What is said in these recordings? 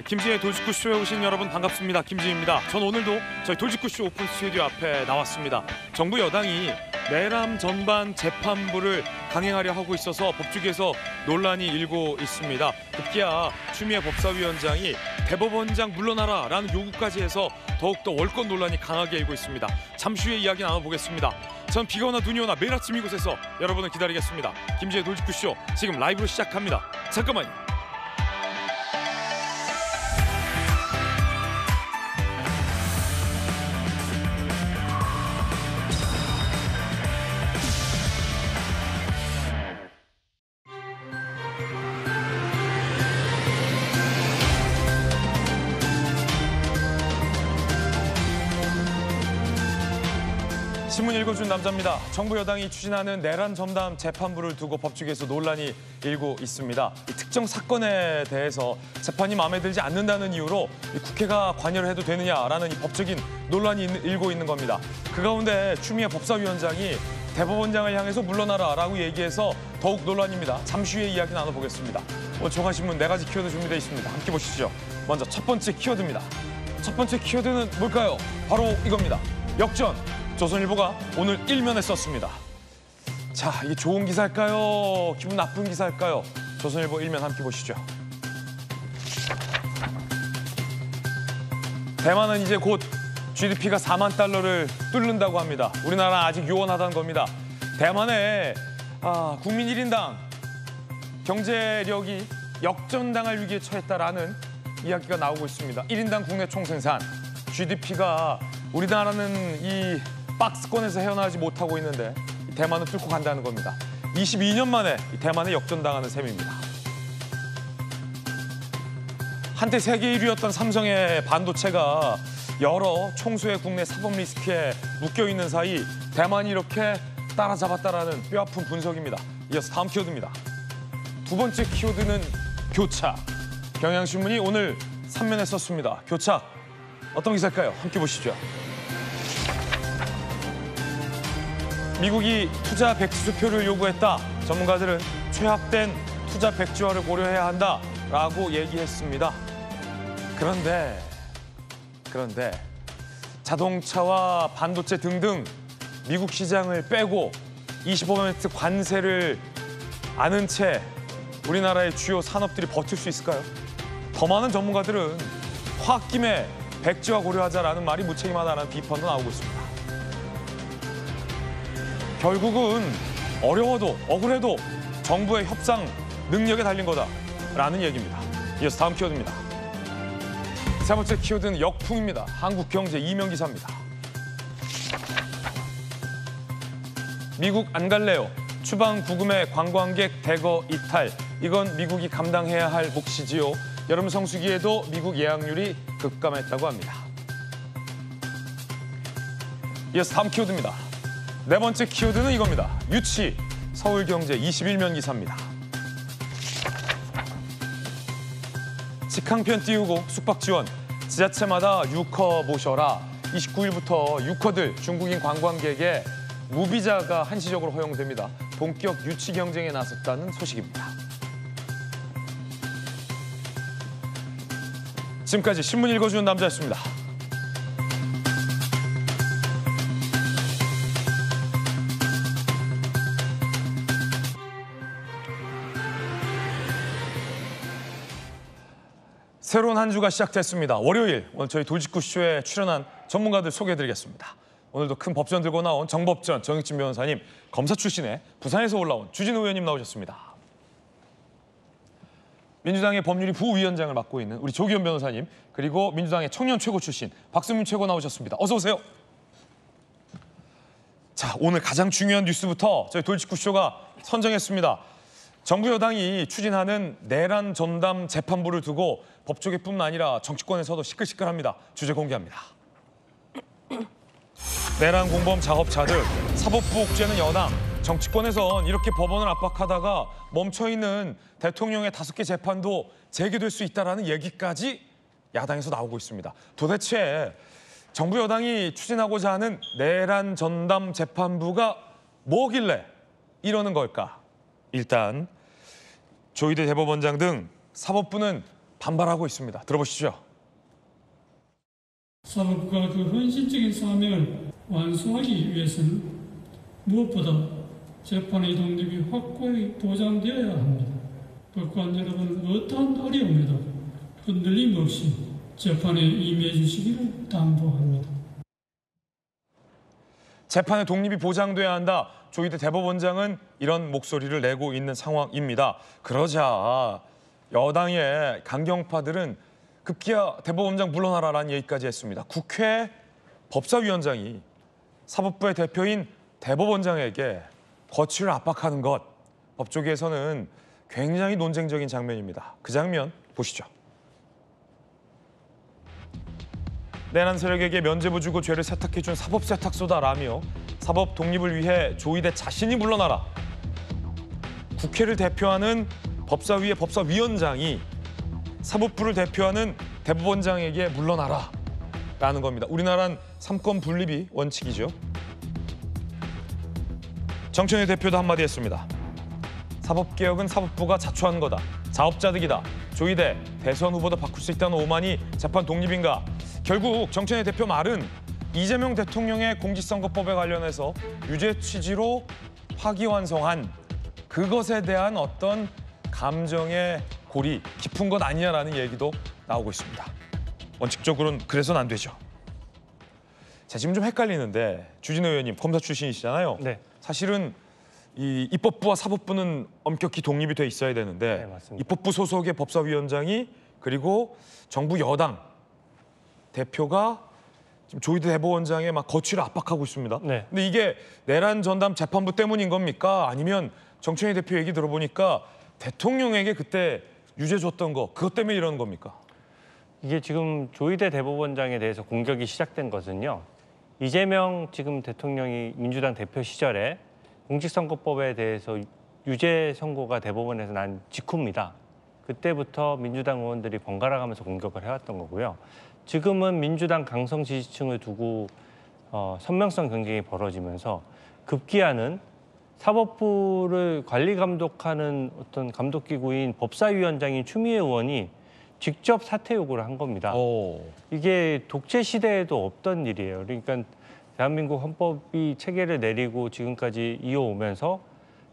김지희의 돌직구쇼에 오신 여러분 반갑습니다. 김지희입니다. 전 오늘도 저희 돌직구쇼 오픈 스튜디오 앞에 나왔습니다. 정부 여당이 내란 전반 재판부를 강행하려 하고 있어서 법조계에서 논란이 일고 있습니다. 급기야 추미애 법사위원장이 대법원장 물러나라 라는 요구까지 해서 더욱더 월권 논란이 강하게 일고 있습니다. 잠시 후에 이야기 나눠보겠습니다. 전 비가 오나 눈이 오나 매일 아침 이곳에서 여러분을 기다리겠습니다. 김지희의 돌직구쇼 지금 라이브로 시작합니다. 잠깐만요. 신문 읽어준 남자입니다. 정부 여당이 추진하는 내란 전담 재판부를 두고 법조계에서 논란이 일고 있습니다. 이 특정 사건에 대해서 재판이 마음에 들지 않는다는 이유로 국회가 관여를 해도 되느냐라는 이 법적인 논란이 일고 있는 겁니다. 그 가운데 추미애 법사위원장이 대법원장을 향해서 물러나라라고 얘기해서 더욱 논란입니다. 잠시 후에 이야기 나눠보겠습니다. 오늘 종합신문 4가지 키워드 준비되어 있습니다. 함께 보시죠. 먼저 첫 번째 키워드입니다. 첫 번째 키워드는 뭘까요? 바로 이겁니다. 역전. 조선일보가 오늘 일면에 썼습니다. 자, 이게 좋은 기사일까요? 기분 나쁜 기사일까요? 조선일보 일면 함께 보시죠. 대만은 이제 곧 GDP가 4만 달러를 뚫는다고 합니다. 우리나라는 아직 요원하다는 겁니다. 대만의 국민 1인당 경제력이 역전당할 위기에 처했다라는 이야기가 나오고 있습니다. 1인당 국내 총생산, GDP가 우리나라는 이 박스권에서 헤어나지 못하고 있는데 대만은 뚫고 간다는 겁니다. 22년 만에 대만에 역전당하는 셈입니다. 한때 세계 1위였던 삼성의 반도체가 여러 총수의 국내 사법 리스크에 묶여있는 사이 대만이 이렇게 따라잡았다라는 뼈아픈 분석입니다. 이어서 다음 키워드입니다. 두 번째 키워드는 교착. 경향신문이 오늘 3면에 썼습니다. 교착. 어떤 기사일까요? 함께 보시죠. 미국이 투자 백지수표를 요구했다. 전문가들은 최악된 투자 백지화를 고려해야 한다라고 얘기했습니다. 그런데 자동차와 반도체 등등 미국 시장을 빼고 25% 관세를 안은 채 우리나라의 주요 산업들이 버틸 수 있을까요? 더 많은 전문가들은 홧김에 백지화 고려하자라는 말이 무책임하다는 비판도 나오고 있습니다. 결국은 어려워도 억울해도 정부의 협상 능력에 달린 거다라는 얘기입니다. 이어서 다음 키워드입니다. 세 번째 키워드는 역풍입니다. 한국경제 이면 기사입니다. 미국 안 갈래요. 추방 구금의 관광객 대거 이탈. 이건 미국이 감당해야 할 몫이지요. 여름 성수기에도 미국 예약률이 급감했다고 합니다. 이어서 다음 키워드입니다. 네 번째 키워드는 이겁니다. 유치, 서울경제 21면 기사입니다. 직항편 띄우고 숙박 지원, 지자체마다 유커 모셔라. 29일부터 유커들, 중국인 관광객의 무비자가 한시적으로 허용됩니다. 본격 유치 경쟁에 나섰다는 소식입니다. 지금까지 신문 읽어주는 남자였습니다. 새로운 한 주가 시작됐습니다. 월요일 오늘 저희 돌직구쇼에 출연한 전문가들 소개해드리겠습니다. 오늘도 큰 법전 들고 나온 정법전 정익진 변호사님, 검사 출신의 부산에서 올라온 주진우 의원님 나오셨습니다. 민주당의 법률위 부위원장을 맡고 있는 우리 조기현 변호사님, 그리고 민주당의 청년 최고 출신 박수민 최고 나오셨습니다. 어서 오세요. 자, 오늘 가장 중요한 뉴스부터 저희 돌직구쇼가 선정했습니다. 정부 여당이 추진하는 내란 전담 재판부를 두고 법조계뿐만 아니라 정치권에서도 시끌시끌합니다. 주제 공개합니다. 내란 공범 작업자들, 사법부 옥죄는 여당, 정치권에선 이렇게 법원을 압박하다가 멈춰있는 대통령의 5개 재판도 재개될 수 있다는 얘기까지 야당에서 나오고 있습니다. 도대체 정부 여당이 추진하고자 하는 내란 전담 재판부가 뭐길래 이러는 걸까? 일단 조희대 대법원장 등 사법부는 반발하고 있습니다. 들어보시죠. 사법부가 그 헌신적인 사명을 완수하기 위해서는 무엇보다 재판의 독립이 확고히 보장되어야 합니다. 법관 여러분, 어떠한 어려움에도 흔들림 없이 재판에 임해 주시기를 당부합니다. 재판의 독립이 보장돼야 한다. 조희대 대법원장은 이런 목소리를 내고 있는 상황입니다. 그러자 여당의 강경파들은 급기야 대법원장 물러나라라는 얘기까지 했습니다. 국회 법사위원장이 사법부의 대표인 대법원장에게 거취를 압박하는 것, 법조계에서는 굉장히 논쟁적인 장면입니다. 그 장면 보시죠. 내란 세력에게 면죄부 주고 죄를 세탁해준 사법세탁소다라며 사법 독립을 위해 조희대 자신이 물러나라. 국회를 대표하는 법사위의 법사위원장이 사법부를 대표하는 대법원장에게 물러나라 라는 겁니다. 우리나라는 삼권 분립이 원칙이죠. 정청래 대표도 한마디 했습니다. 사법개혁은 사법부가 자초한 거다. 자업자득이다. 조희대 대선 후보도 바꿀 수 있다는 오만이 재판 독립인가. 결국 정청래 대표 말은 이재명 대통령의 공직선거법에 관련해서 유죄 취지로 파기환송한 그것에 대한 어떤 감정의 골이 깊은 것 아니냐라는 얘기도 나오고 있습니다. 원칙적으로는 그래서는 안 되죠. 자, 지금 좀 헷갈리는데 주진우 의원님 검사 출신이시잖아요. 네. 사실은 이 입법부와 사법부는 엄격히 독립이 돼 있어야 되는데 네, 맞습니다. 입법부 소속의 법사위원장이 그리고 정부 여당 대표가 지금 조희대 대법원장의 막 거취를 압박하고 있습니다. 네. 근데 이게 내란 전담 재판부 때문인 겁니까? 아니면 정청래 대표 얘기 들어보니까 대통령에게 그때 유죄 줬던 거 그것 때문에 이러는 겁니까? 이게 지금 조희대 대법원장에 대해서 공격이 시작된 것은요. 이재명 지금 대통령이 민주당 대표 시절에 공직선거법에 대해서 유죄 선고가 대법원에서 난 직후입니다. 그때부터 민주당 의원들이 번갈아 가면서 공격을 해왔던 거고요. 지금은 민주당 강성 지지층을 두고 선명성 경쟁이 벌어지면서 급기야는 사법부를 관리 감독하는 어떤 감독기구인 법사위원장인 추미애 의원이 직접 사퇴 요구를 한 겁니다. 이게 독재 시대에도 없던 일이에요. 그러니까 대한민국 헌법이 체계를 내리고 지금까지 이어오면서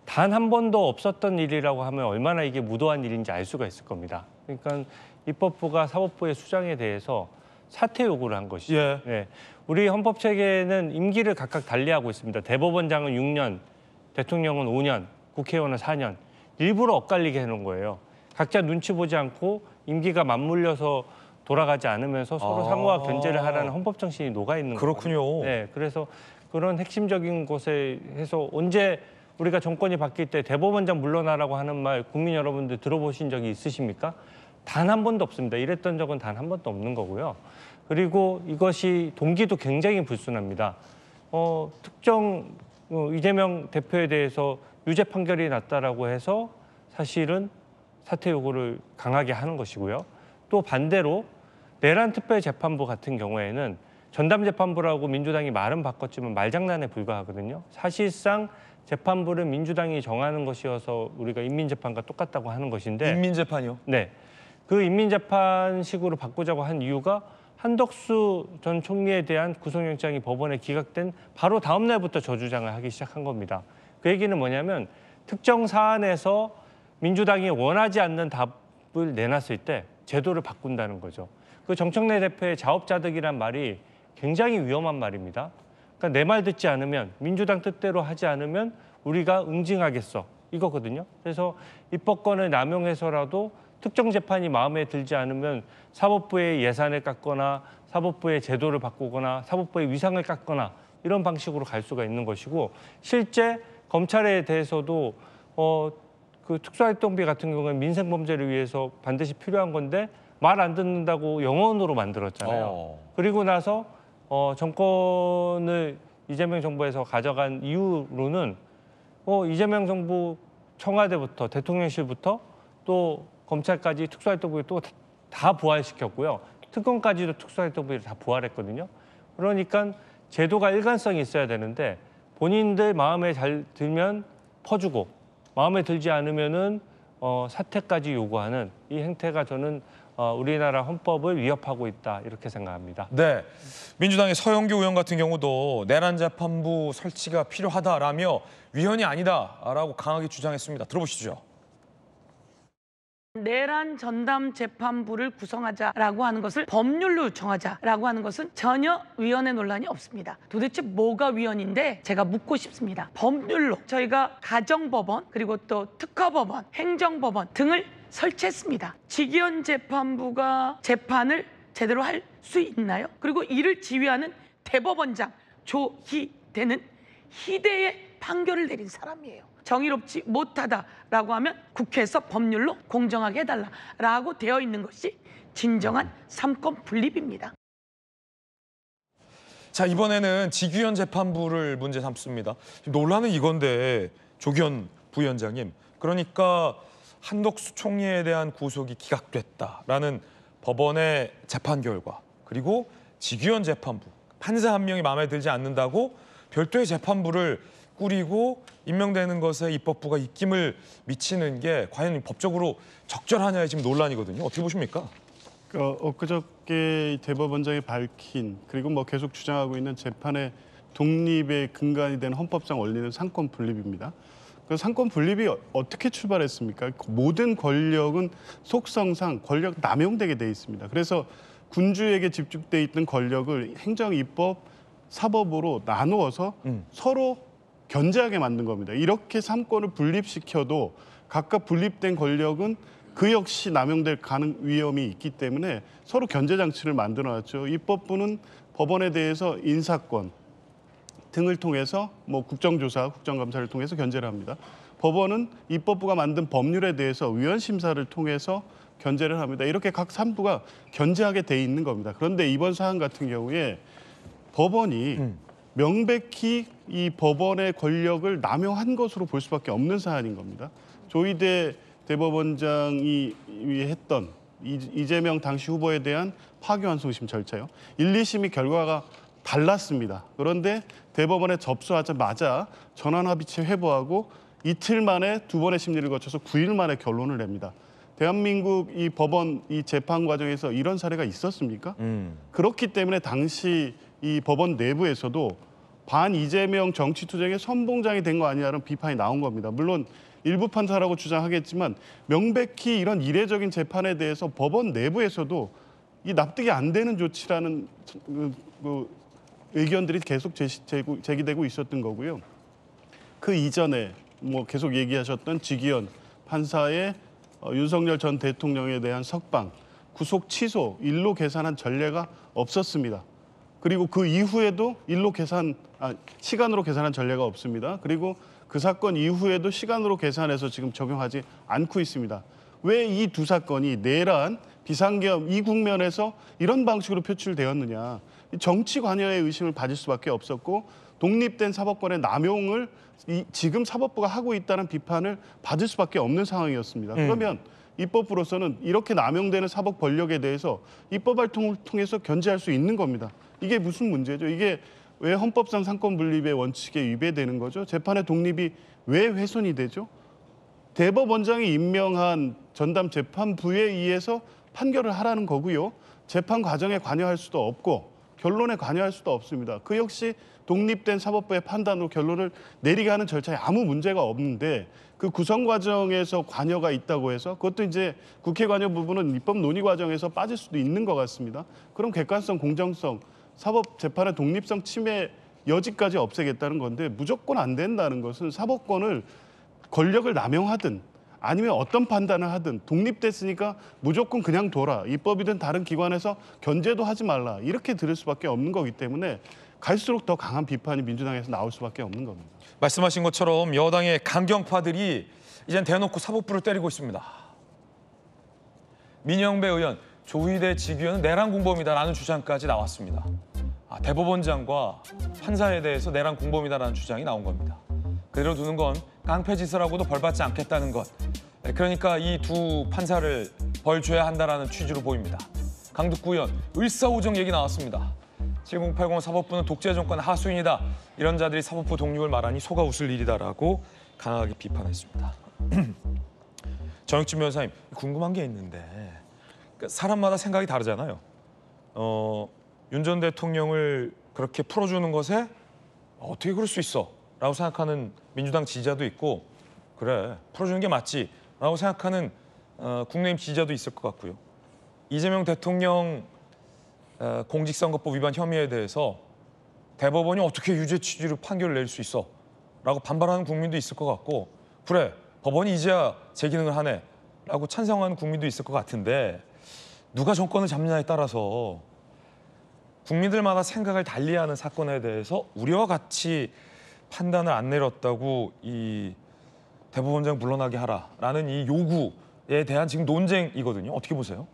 단 한 번도 없었던 일이라고 하면 얼마나 이게 무도한 일인지 알 수가 있을 겁니다. 그러니까 입법부가 사법부의 수장에 대해서 사퇴 요구를 한 것이죠. 예. 네. 우리 헌법 체계는 임기를 각각 달리하고 있습니다. 대법원장은 6년, 대통령은 5년, 국회의원은 4년. 일부러 엇갈리게 해놓은 거예요. 각자 눈치 보지 않고 임기가 맞물려서 돌아가지 않으면서 서로 상호와 견제를 하라는 헌법 정신이 녹아 있는 거예요. 그렇군요. 네, 그래서 그런 핵심적인 곳에 해서 언제 우리가 정권이 바뀔 때 대법원장 물러나라고 하는 말 국민 여러분들 들어보신 적이 있으십니까? 단 한 번도 없습니다. 이랬던 적은 단 한 번도 없는 거고요. 그리고 이것이 동기도 굉장히 불순합니다. 특정 이재명 대표에 대해서 유죄 판결이 났다라고 해서 사실은 사퇴 요구를 강하게 하는 것이고요. 또 반대로 내란 특별재판부 같은 경우에는 전담재판부라고 민주당이 말은 바꿨지만 말장난에 불과하거든요. 사실상 재판부를 민주당이 정하는 것이어서 우리가 인민재판과 똑같다고 하는 것인데 인민재판이요? 네, 그 인민재판식으로 바꾸자고 한 이유가 한덕수 전 총리에 대한 구속영장이 법원에 기각된 바로 다음 날부터 저 주장을 하기 시작한 겁니다. 그 얘기는 뭐냐면 특정 사안에서 민주당이 원하지 않는 답을 내놨을 때 제도를 바꾼다는 거죠. 그 정청래 대표의 자업자득이란 말이 굉장히 위험한 말입니다. 그러니까 내 말 듣지 않으면 민주당 뜻대로 하지 않으면 우리가 응징하겠어 이거거든요. 그래서 입법권을 남용해서라도 특정 재판이 마음에 들지 않으면 사법부의 예산을 깎거나 사법부의 제도를 바꾸거나 사법부의 위상을 깎거나 이런 방식으로 갈 수가 있는 것이고 실제 검찰에 대해서도 그 특수활동비 같은 경우는 민생범죄를 위해서 반드시 필요한 건데 말 안 듣는다고 영원으로 만들었잖아요. 그리고 나서 정권을 이재명 정부에서 가져간 이후로는 이재명 정부 청와대부터 대통령실부터 또 검찰까지 특수활동비를 또 다 부활시켰고요. 특검까지도 특수활동비를 다 부활했거든요. 그러니까 제도가 일관성이 있어야 되는데 본인들 마음에 잘 들면 퍼주고 마음에 들지 않으면은 사퇴까지 요구하는 이 행태가 저는 우리나라 헌법을 위협하고 있다 이렇게 생각합니다. 네, 민주당의 서영교 의원 같은 경우도 내란 재판부 설치가 필요하다라며 위헌이 아니다라고 강하게 주장했습니다. 들어보시죠. 내란 전담 재판부를 구성하자라고 하는 것을 법률로 정하자라고 하는 것은 전혀 위헌의 논란이 없습니다. 도대체 뭐가 위헌인데 제가 묻고 싶습니다. 법률로 저희가 가정법원 그리고 또 특허법원, 행정법원 등을 설치했습니다. 직위원 재판부가 재판을 제대로 할 수 있나요? 그리고 이를 지휘하는 대법원장 조희대는 희대의 판결을 내린 사람이에요. 정의롭지 못하다라고 하면 국회에서 법률로 공정하게 해달라라고 되어 있는 것이 진정한 삼권 분립입니다. 자, 이번에는 직위원 재판부를 문제 삼습니다. 논란은 이건데 조기현 부위원장님, 그러니까 한덕수 총리에 대한 구속이 기각됐다라는 법원의 재판 결과, 그리고 직위원 재판부, 판사 한 명이 마음에 들지 않는다고 별도의 재판부를 꾸리고 임명되는 것에 입법부가 입김을 미치는 게 과연 법적으로 적절하냐의 지금 논란이거든요. 어떻게 보십니까? 엊그저께 대법원장이 밝힌, 그리고 뭐 계속 주장하고 있는 재판의 독립의 근간이 된 헌법상 원리는 상권 분립입니다. 그 상권 분립이 어떻게 출발했습니까? 모든 권력은 속성상 권력 남용되게 돼 있습니다. 그래서 군주에게 집중돼 있던 권력을 행정, 입법, 사법으로 나누어서 서로 견제하게 만든 겁니다. 이렇게 삼권을 분립시켜도 각각 분립된 권력은 그 역시 남용될 위험이 있기 때문에 서로 견제 장치를 만들어놨죠. 입법부는 법원에 대해서 인사권 등을 통해서 뭐 국정조사, 국정감사를 통해서 견제를 합니다. 법원은 입법부가 만든 법률에 대해서 위헌 심사를 통해서 견제를 합니다. 이렇게 각 3부가 견제하게 돼 있는 겁니다. 그런데 이번 사안 같은 경우에 법원이 명백히 이 법원의 권력을 남용한 것으로 볼 수밖에 없는 사안인 겁니다. 조희대 대법원장이 했던 이재명 당시 후보에 대한 파기환송심 절차요. 1, 2심이 결과가 달랐습니다. 그런데 대법원에 접수하자마자 전환합의체 회부하고 이틀 만에 2번의 심리를 거쳐서 9일 만에 결론을 냅니다. 대한민국 이 법원 이 재판 과정에서 이런 사례가 있었습니까? 그렇기 때문에 당시 이 법원 내부에서도 반 이재명 정치 투쟁의 선봉장이 된 거 아니냐는 비판이 나온 겁니다. 물론 일부 판사라고 주장하겠지만 명백히 이런 이례적인 재판에 대해서 법원 내부에서도 이 납득이 안 되는 조치라는 의견들이 계속 제기되고 있었던 거고요. 그 이전에 뭐 계속 얘기하셨던 직위원 판사의 윤석열 전 대통령에 대한 석방, 구속 취소, 일로 계산한 전례가 없었습니다. 그리고 그 이후에도 시간으로 계산한 전례가 없습니다. 그리고 그 사건 이후에도 시간으로 계산해서 지금 적용하지 않고 있습니다. 왜 이 두 사건이 내란, 비상계엄 이 국면에서 이런 방식으로 표출되었느냐. 정치 관여의 의심을 받을 수밖에 없었고 독립된 사법권의 남용을 지금 사법부가 하고 있다는 비판을 받을 수밖에 없는 상황이었습니다. 그러면 입법부로서는 이렇게 남용되는 사법 권력에 대해서 입법 활동을 통해서 견제할 수 있는 겁니다. 이게 무슨 문제죠? 이게 왜 헌법상 상권 분립의 원칙에 위배되는 거죠? 재판의 독립이 왜 훼손이 되죠? 대법원장이 임명한 전담 재판부에 의해서 판결을 하라는 거고요. 재판 과정에 관여할 수도 없고 결론에 관여할 수도 없습니다. 그 역시 독립된 사법부의 판단으로 결론을 내리게 하는 절차에 아무 문제가 없는데 그 구성 과정에서 관여가 있다고 해서 그것도 이제 국회 관여 부분은 입법 논의 과정에서 빠질 수도 있는 것 같습니다. 그럼 객관성, 공정성, 사법 재판의 독립성 침해 여지까지 없애겠다는 건데 무조건 안 된다는 것은 사법권을 권력을 남용하든 아니면 어떤 판단을 하든 독립됐으니까 무조건 그냥 둬라. 입법이든 다른 기관에서 견제도 하지 말라. 이렇게 들을 수밖에 없는 거기 때문에 갈수록 더 강한 비판이 민주당에서 나올 수밖에 없는 겁니다. 말씀하신 것처럼 여당의 강경파들이 이젠 대놓고 사법부를 때리고 있습니다. 민영배 의원, 조희대 직위원은 내란 공범이다라는 주장까지 나왔습니다. 대법원장과 판사에 대해서 내란 공범이다라는 주장이 나온 겁니다. 그대로 두는 건 깡패짓을 하고도 벌받지 않겠다는 것. 그러니까 이 두 판사를 벌 줘야 한다라는 취지로 보입니다. 강득구 의원, 을사오정 얘기 나왔습니다. 7080 사법부는 독재 정권의 하수인이다. 이런 자들이 사법부 독립을 말하니 속아 웃을 일이다라고 강하게 비판했습니다. 정혁진 변호사님, 궁금한 게 있는데 그러니까 사람마다 생각이 다르잖아요. 윤 전 대통령을 그렇게 풀어주는 것에 어떻게 그럴 수 있어? 라고 생각하는 민주당 지지자도 있고 그래, 풀어주는 게 맞지? 라고 생각하는 국민의힘 지지자도 있을 것 같고요. 이재명 대통령 공직선거법 위반 혐의에 대해서 대법원이 어떻게 유죄 취지로 판결을 낼 수 있어? 라고 반발하는 국민도 있을 것 같고 그래, 법원이 이제야 제 기능을 하네 라고 찬성하는 국민도 있을 것 같은데 누가 정권을 잡느냐에 따라서 국민들마다 생각을 달리하는 사건에 대해서 우리와 같이 판단을 안 내렸다고 이 대법원장 물러나게 하라라는 이 요구에 대한 지금 논쟁이거든요. 어떻게 보세요?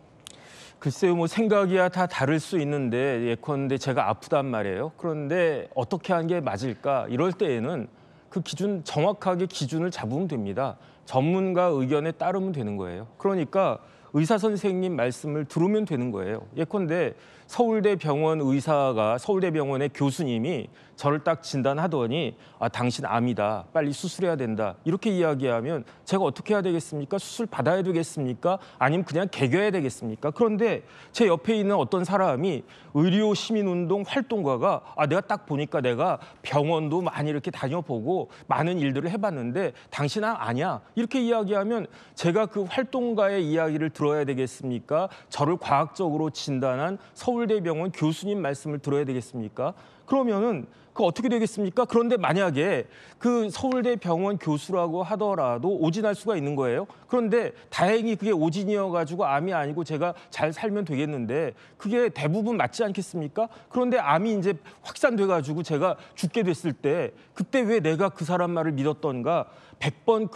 글쎄요, 뭐 생각이야 다 다를 수 있는데 예컨대 제가 아프단 말이에요. 그런데 어떻게 하는 게 맞을까? 이럴 때에는 그 기준 정확하게 기준을 잡으면 됩니다. 전문가 의견에 따르면 되는 거예요. 그러니까 의사 선생님 말씀을 들으면 되는 거예요. 예컨대 서울대병원 의사가 서울대병원의 교수님이 저를 딱 진단하더니 당신 암이다. 빨리 수술해야 된다. 이렇게 이야기하면 제가 어떻게 해야 되겠습니까? 수술 받아야 되겠습니까? 아니면 그냥 개겨야 되겠습니까? 그런데 제 옆에 있는 어떤 사람이 의료 시민운동 활동가가 내가 딱 보니까 내가 병원도 많이 이렇게 다녀보고 많은 일들을 해봤는데 당신 아니야. 이렇게 이야기하면 제가 그 활동가의 이야기를 들어야 되겠습니까? 저를 과학적으로 진단한 서울대병원 교수님 말씀을 들어야 되겠습니까? 그러면은 그 어떻게 되겠습니까? 그런데 만약에 그 서울대병원 교수라고 하더라도 오진할 수가 있는 거예요. 그런데 다행히 그게 오진이어가지고 암이 아니고 제가 잘 살면 되겠는데 그게 대부분 맞지 않겠습니까? 그런데 암이 이제 확산돼가지고 제가 죽게 됐을 때 그때 왜 내가 그 사람 말을 믿었던가 100번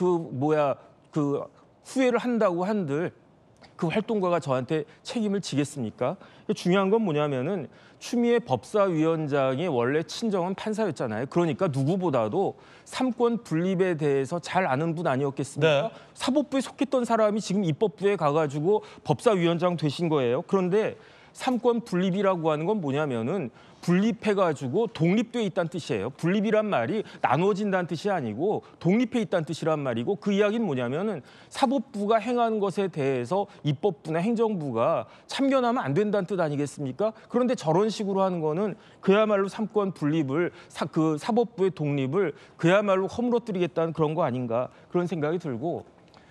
그 후회를 한다고 한들 그 활동가가 저한테 책임을 지겠습니까? 중요한 건 뭐냐면은 추미애 법사위원장이 원래 친정은 판사였잖아요. 그러니까 누구보다도 삼권 분립에 대해서 잘 아는 분 아니었겠습니까? 네. 사법부에 속했던 사람이 지금 입법부에 가가지고 법사위원장 되신 거예요. 그런데 삼권 분립이라고 하는 건 뭐냐면은 분립해가지고 독립돼 있다는 뜻이에요. 분립이란 말이 나누어진다는 뜻이 아니고 독립해 있다는 뜻이란 말이고 그 이야기는 뭐냐면은 사법부가 행하는 것에 대해서 입법부나 행정부가 참견하면 안 된다는 뜻 아니겠습니까? 그런데 저런 식으로 하는 거는 그야말로 삼권 분립을 그 사법부의 독립을 그야말로 허물어뜨리겠다는 그런 거 아닌가 그런 생각이 들고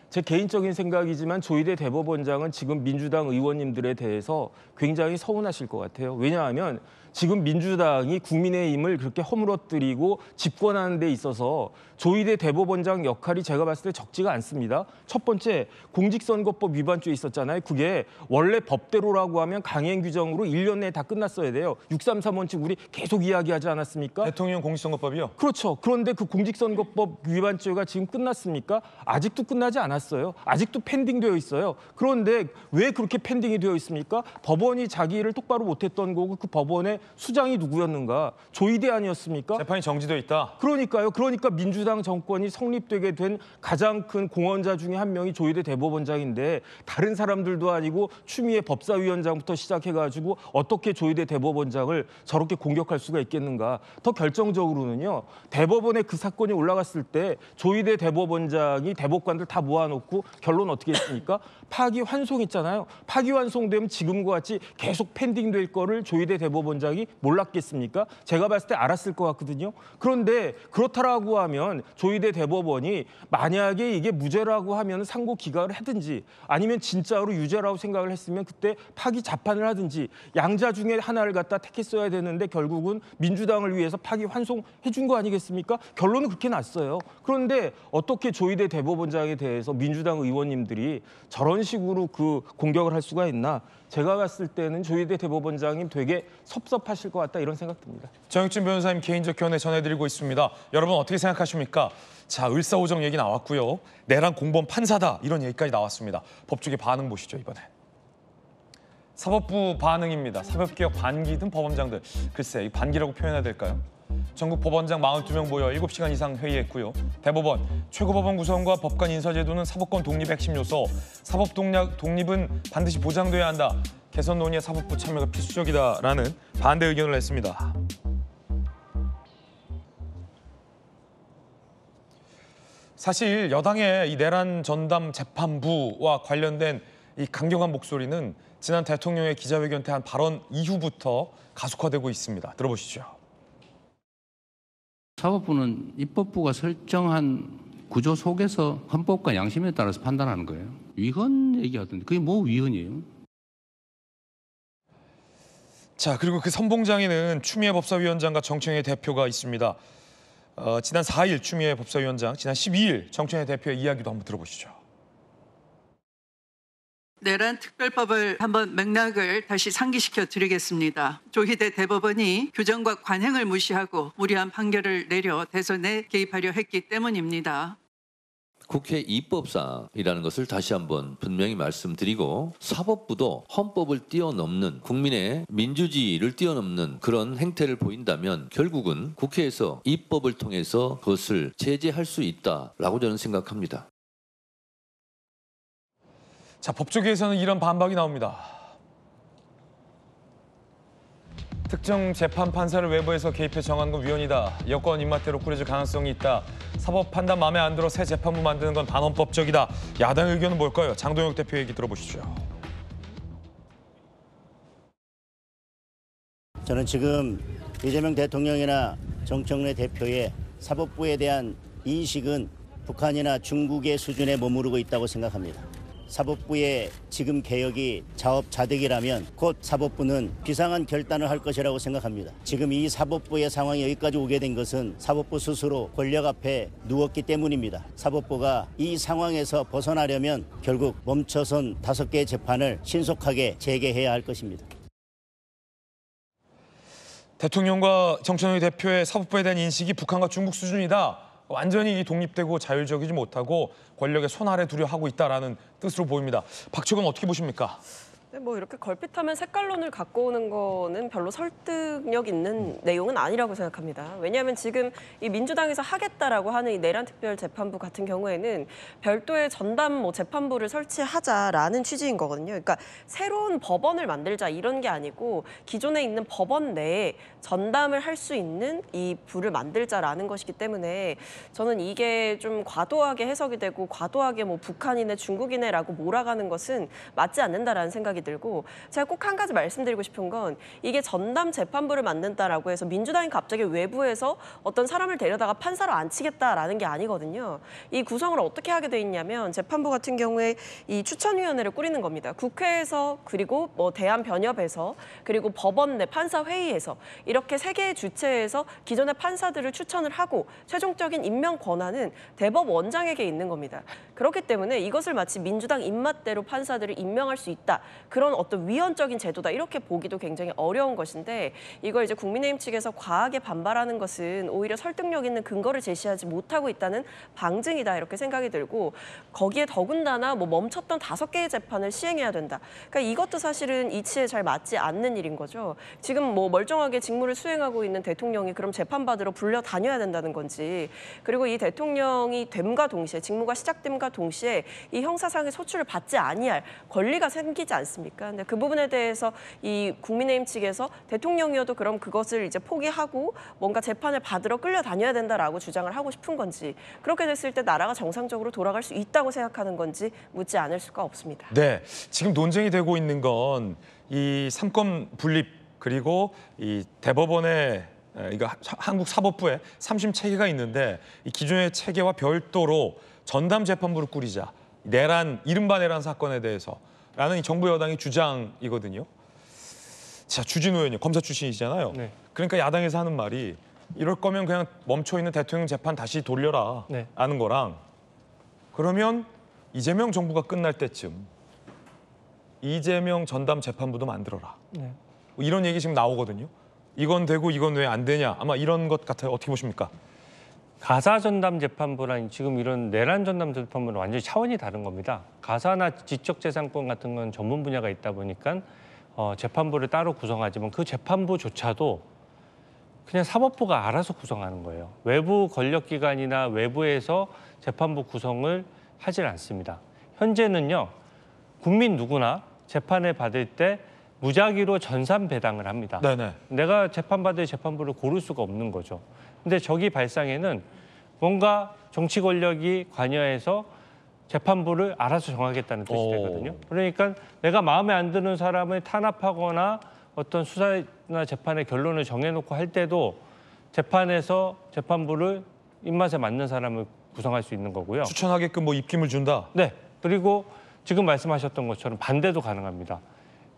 제 개인적인 생각이지만 조희대 대법원장은 지금 민주당 의원님들에 대해서 굉장히 서운하실 것 같아요. 왜냐하면 지금 민주당이 국민의힘을 그렇게 허물어뜨리고 집권하는 데 있어서 조희대 대법원장 역할이 제가 봤을 때 적지가 않습니다. 첫 번째, 공직선거법 위반죄 있었잖아요. 그게 원래 법대로라고 하면 강행 규정으로 1년 내에 다 끝났어야 돼요. 633 원칙 우리 계속 이야기하지 않았습니까? 대통령 공직선거법이요? 그렇죠. 그런데 그 공직선거법 위반죄가 지금 끝났습니까? 아직도 끝나지 않았어요. 아직도 펜딩되어 있어요. 그런데 왜 그렇게 펜딩이 되어 있습니까? 법원이 자기 일을 똑바로 못했던 거고 그 법원의 수장이 누구였는가? 조희대 아니었습니까? 재판이 정지돼 있다. 그러니까요. 그러니까 민주당 정권이 성립되게 된 가장 큰 공헌자 중에 한 명이 조희대 대법원장인데 다른 사람들도 아니고 추미애 법사위원장부터 시작해가지고 어떻게 조희대 대법원장을 저렇게 공격할 수가 있겠는가. 더 결정적으로는요. 대법원에 그 사건이 올라갔을 때 조희대 대법원장이 대법관들 다 모아놓고 결론 어떻게 했습니까? 파기환송했잖아요. 파기환송되면 지금과 같이 계속 펜딩될 거를 조희대 대법원장이 몰랐겠습니까? 제가 봤을 때 알았을 것 같거든요. 그런데 그렇다라고 하면 조희대 대법원이 만약에 이게 무죄라고 하면 상고 기각을 하든지 아니면 진짜로 유죄라고 생각을 했으면 그때 파기 재판을 하든지 양자 중에 하나를 갖다 택했어야 되는데 결국은 민주당을 위해서 파기 환송해 준 거 아니겠습니까? 결론은 그렇게 났어요. 그런데 어떻게 조희대 대법원장에 대해서 민주당 의원님들이 저런 식으로 그 공격을 할 수가 있나? 제가 봤을 때는 조희대 대법원장님 되게 섭섭하실 것 같다 이런 생각 듭니다. 정혁진 변호사님 개인적 견해 전해드리고 있습니다. 여러분 어떻게 생각하십니까? 자, 을사오정 얘기 나왔고요. 내란 공범 판사다 이런 얘기까지 나왔습니다. 법조계 반응 보시죠 이번에. 사법부 반응입니다. 사법개혁 반기든 법원장들. 글쎄 이 반기라고 표현해야 될까요? 전국 법원장 42명 모여 7시간 이상 회의했고요. 대법원, 최고법원 구성과 법관 인사제도는 사법권 독립의 핵심 요소. 사법 독립은 반드시 보장돼야 한다. 개선 논의에 사법부 참여가 필수적이다라는 반대 의견을 냈습니다. 사실 여당의 이 내란 전담 재판부와 관련된 이 강경한 목소리는 지난 대통령의 기자회견 때 한 발언 이후부터 가속화되고 있습니다. 들어보시죠. 사법부는 입법부가 설정한 구조 속에서 헌법과 양심에 따라서 판단하는 거예요. 위헌 얘기하던데 그게 뭐 위헌이에요? 자, 그리고 그 선봉장에는 추미애 법사위원장과 정청래 대표가 있습니다. 지난 4일 추미애 법사위원장, 지난 12일 정청래 대표의 이야기도 한번 들어보시죠. 내란 특별법을 한번 맥락을 다시 상기시켜 드리겠습니다. 조희대 대법원이 규정과 관행을 무시하고 무리한 판결을 내려 대선에 개입하려 했기 때문입니다. 국회 입법상이라는 것을 다시 한번 분명히 말씀드리고 사법부도 헌법을 뛰어넘는 국민의 민주주의를 뛰어넘는 그런 행태를 보인다면 결국은 국회에서 입법을 통해서 그것을 제재할 수 있다라고 저는 생각합니다. 자, 법조계에서는 이런 반박이 나옵니다. 특정 재판 판사를 외부에서 개입해 정한 건 위헌이다. 여권 입맛대로 꾸려질 가능성이 있다. 사법 판단 마음에 안 들어 새 재판부 만드는 건 반헌법적이다. 야당의 의견은 뭘까요? 장동혁 대표 얘기 들어보시죠. 저는 지금 이재명 대통령이나 정청래 대표의 사법부에 대한 인식은 북한이나 중국의 수준에 머무르고 있다고 생각합니다. 사법부의 지금 개혁이 자업자득이라면 곧 사법부는 비상한 결단을 할 것이라고 생각합니다. 지금 이 사법부의 상황이 여기까지 오게 된 것은 사법부 스스로 권력 앞에 누웠기 때문입니다. 사법부가 이 상황에서 벗어나려면 결국 멈춰선 5개의 재판을 신속하게 재개해야 할 것입니다. 대통령과 정청래 대표의 사법부에 대한 인식이 북한과 중국 수준이다. 완전히 독립되고 자율적이지 못하고 권력의 손 아래 두려 하고 있다라는 뜻으로 보입니다. 박철근 어떻게 보십니까? 네, 뭐 이렇게 걸핏하면 색깔론을 갖고 오는 거는 별로 설득력 있는 내용은 아니라고 생각합니다. 왜냐하면 지금 이 민주당에서 하겠다라고 하는 이 내란특별재판부 같은 경우에는 별도의 전담 재판부를 설치하자라는 취지인 거거든요. 그러니까 새로운 법원을 만들자 이런 게 아니고 기존에 있는 법원 내에 전담을 할 수 있는 이 부를 만들자라는 것이기 때문에 저는 이게 좀 과도하게 해석이 되고 과도하게 뭐 북한이네 중국이네라고 몰아가는 것은 맞지 않는다라는 생각이 들고 제가 꼭 한 가지 말씀드리고 싶은 건 이게 전담 재판부를 만든다라고 해서 민주당이 갑자기 외부에서 어떤 사람을 데려다가 판사로 앉히겠다라는 게 아니거든요. 이 구성을 어떻게 하게 돼 있냐면 재판부 같은 경우에 이 추천위원회를 꾸리는 겁니다. 국회에서 그리고 뭐 대한변협에서 그리고 법원 내 판사회의에서 이렇게 3개의 주체에서 기존의 판사들을 추천을 하고 최종적인 임명 권한은 대법원장에게 있는 겁니다. 그렇기 때문에 이것을 마치 민주당 입맛대로 판사들을 임명할 수 있다. 그런 어떤 위헌적인 제도다 이렇게 보기도 굉장히 어려운 것인데 이걸 이제 국민의힘 측에서 과하게 반발하는 것은 오히려 설득력 있는 근거를 제시하지 못하고 있다는 방증이다 이렇게 생각이 들고 거기에 더군다나 뭐 멈췄던 5개의 재판을 시행해야 된다. 그러니까 이것도 사실은 이치에 잘 맞지 않는 일인 거죠. 지금 뭐 멀쩡하게 직무를 수행하고 있는 대통령이 그럼 재판받으러 불려 다녀야 된다는 건지 그리고 이 대통령이 됨과 동시에 직무가 시작됨과 동시에 이 형사상의 소출을 받지 아니할 권리가 생기지 않습니까? 근데 그 부분에 대해서 이 국민의힘 측에서 대통령이어도 그럼 그것을 이제 포기하고 뭔가 재판을 받으러 끌려다녀야 된다라고 주장을 하고 싶은 건지 그렇게 됐을 때 나라가 정상적으로 돌아갈 수 있다고 생각하는 건지 묻지 않을 수가 없습니다. 네, 지금 논쟁이 되고 있는 건 이 삼권 분립 그리고 이 대법원의 이거 한국 사법부의 3심 체계가 있는데 이 기존의 체계와 별도로 전담 재판부를 꾸리자. 이른바 내란 사건에 대해서라는 이 정부 여당의 주장이거든요. 자, 주진우 의원님 검사 출신이시잖아요. 네. 그러니까 야당에서 하는 말이 이럴 거면 그냥 멈춰 있는 대통령 재판 다시 돌려라 네. 하는 거랑 그러면 이재명 정부가 끝날 때쯤 이재명 전담 재판부도 만들어라. 네. 뭐 이런 얘기 지금 나오거든요. 이건 되고 이건 왜 안 되냐. 아마 이런 것 같아요. 어떻게 보십니까? 가사 전담 재판부랑 지금 이런 내란 전담 재판부는 완전히 차원이 다른 겁니다. 가사나 지적재산권 같은 건 전문 분야가 있다 보니까 재판부를 따로 구성하지만 그 재판부조차도 그냥 사법부가 알아서 구성하는 거예요. 외부 권력기관이나 외부에서 재판부 구성을 하질 않습니다. 현재는요. 국민 누구나 재판을 받을 때 무작위로 전산 배당을 합니다. 네네. 내가 재판받을 재판부를 고를 수가 없는 거죠. 근데 저기 발상에는 뭔가 정치 권력이 관여해서 재판부를 알아서 정하겠다는 뜻이 되거든요. 그러니까 내가 마음에 안 드는 사람을 탄압하거나 어떤 수사나 재판의 결론을 정해놓고 할 때도 재판에서 재판부를 입맛에 맞는 사람을 구성할 수 있는 거고요. 추천하게끔 뭐 입김을 준다. 네. 그리고 지금 말씀하셨던 것처럼 반대도 가능합니다.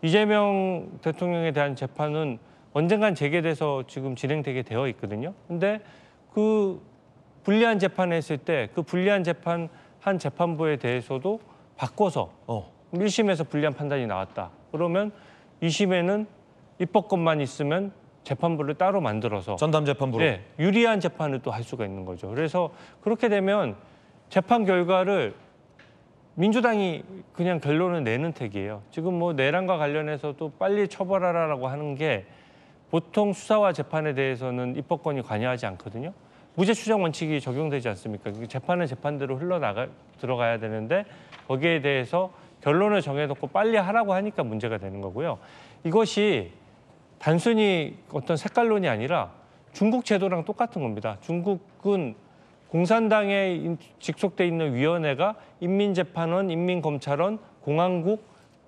이재명 대통령에 대한 재판은 언젠간 재개돼서 지금 진행되게 되어 있거든요. 근데 그 불리한 재판을 했을 때 그 불리한 재판 한 재판부에 대해서도 바꿔서 1심에서 불리한 판단이 나왔다. 그러면 2심에는 입법권만 있으면 재판부를 따로 만들어서 전담 재판부로. 네, 유리한 재판을 또 할 수가 있는 거죠. 그래서 그렇게 되면 재판 결과를 민주당이 그냥 결론을 내는 택이에요. 지금 뭐 내란과 관련해서도 빨리 처벌하라라고 하는 게 보통 수사와 재판에 대해서는 입법권이 관여하지 않거든요. 무죄 추정 원칙이 적용되지 않습니까? 재판은 재판대로 들어가야 되는데 거기에 대해서 결론을 정해놓고 빨리 하라고 하니까 문제가 되는 거고요. 이것이 단순히 어떤 색깔론이 아니라 중국 제도랑 똑같은 겁니다. 중국은 공산당에 직속돼 있는 위원회가 인민재판원, 인민검찰원, 공안국,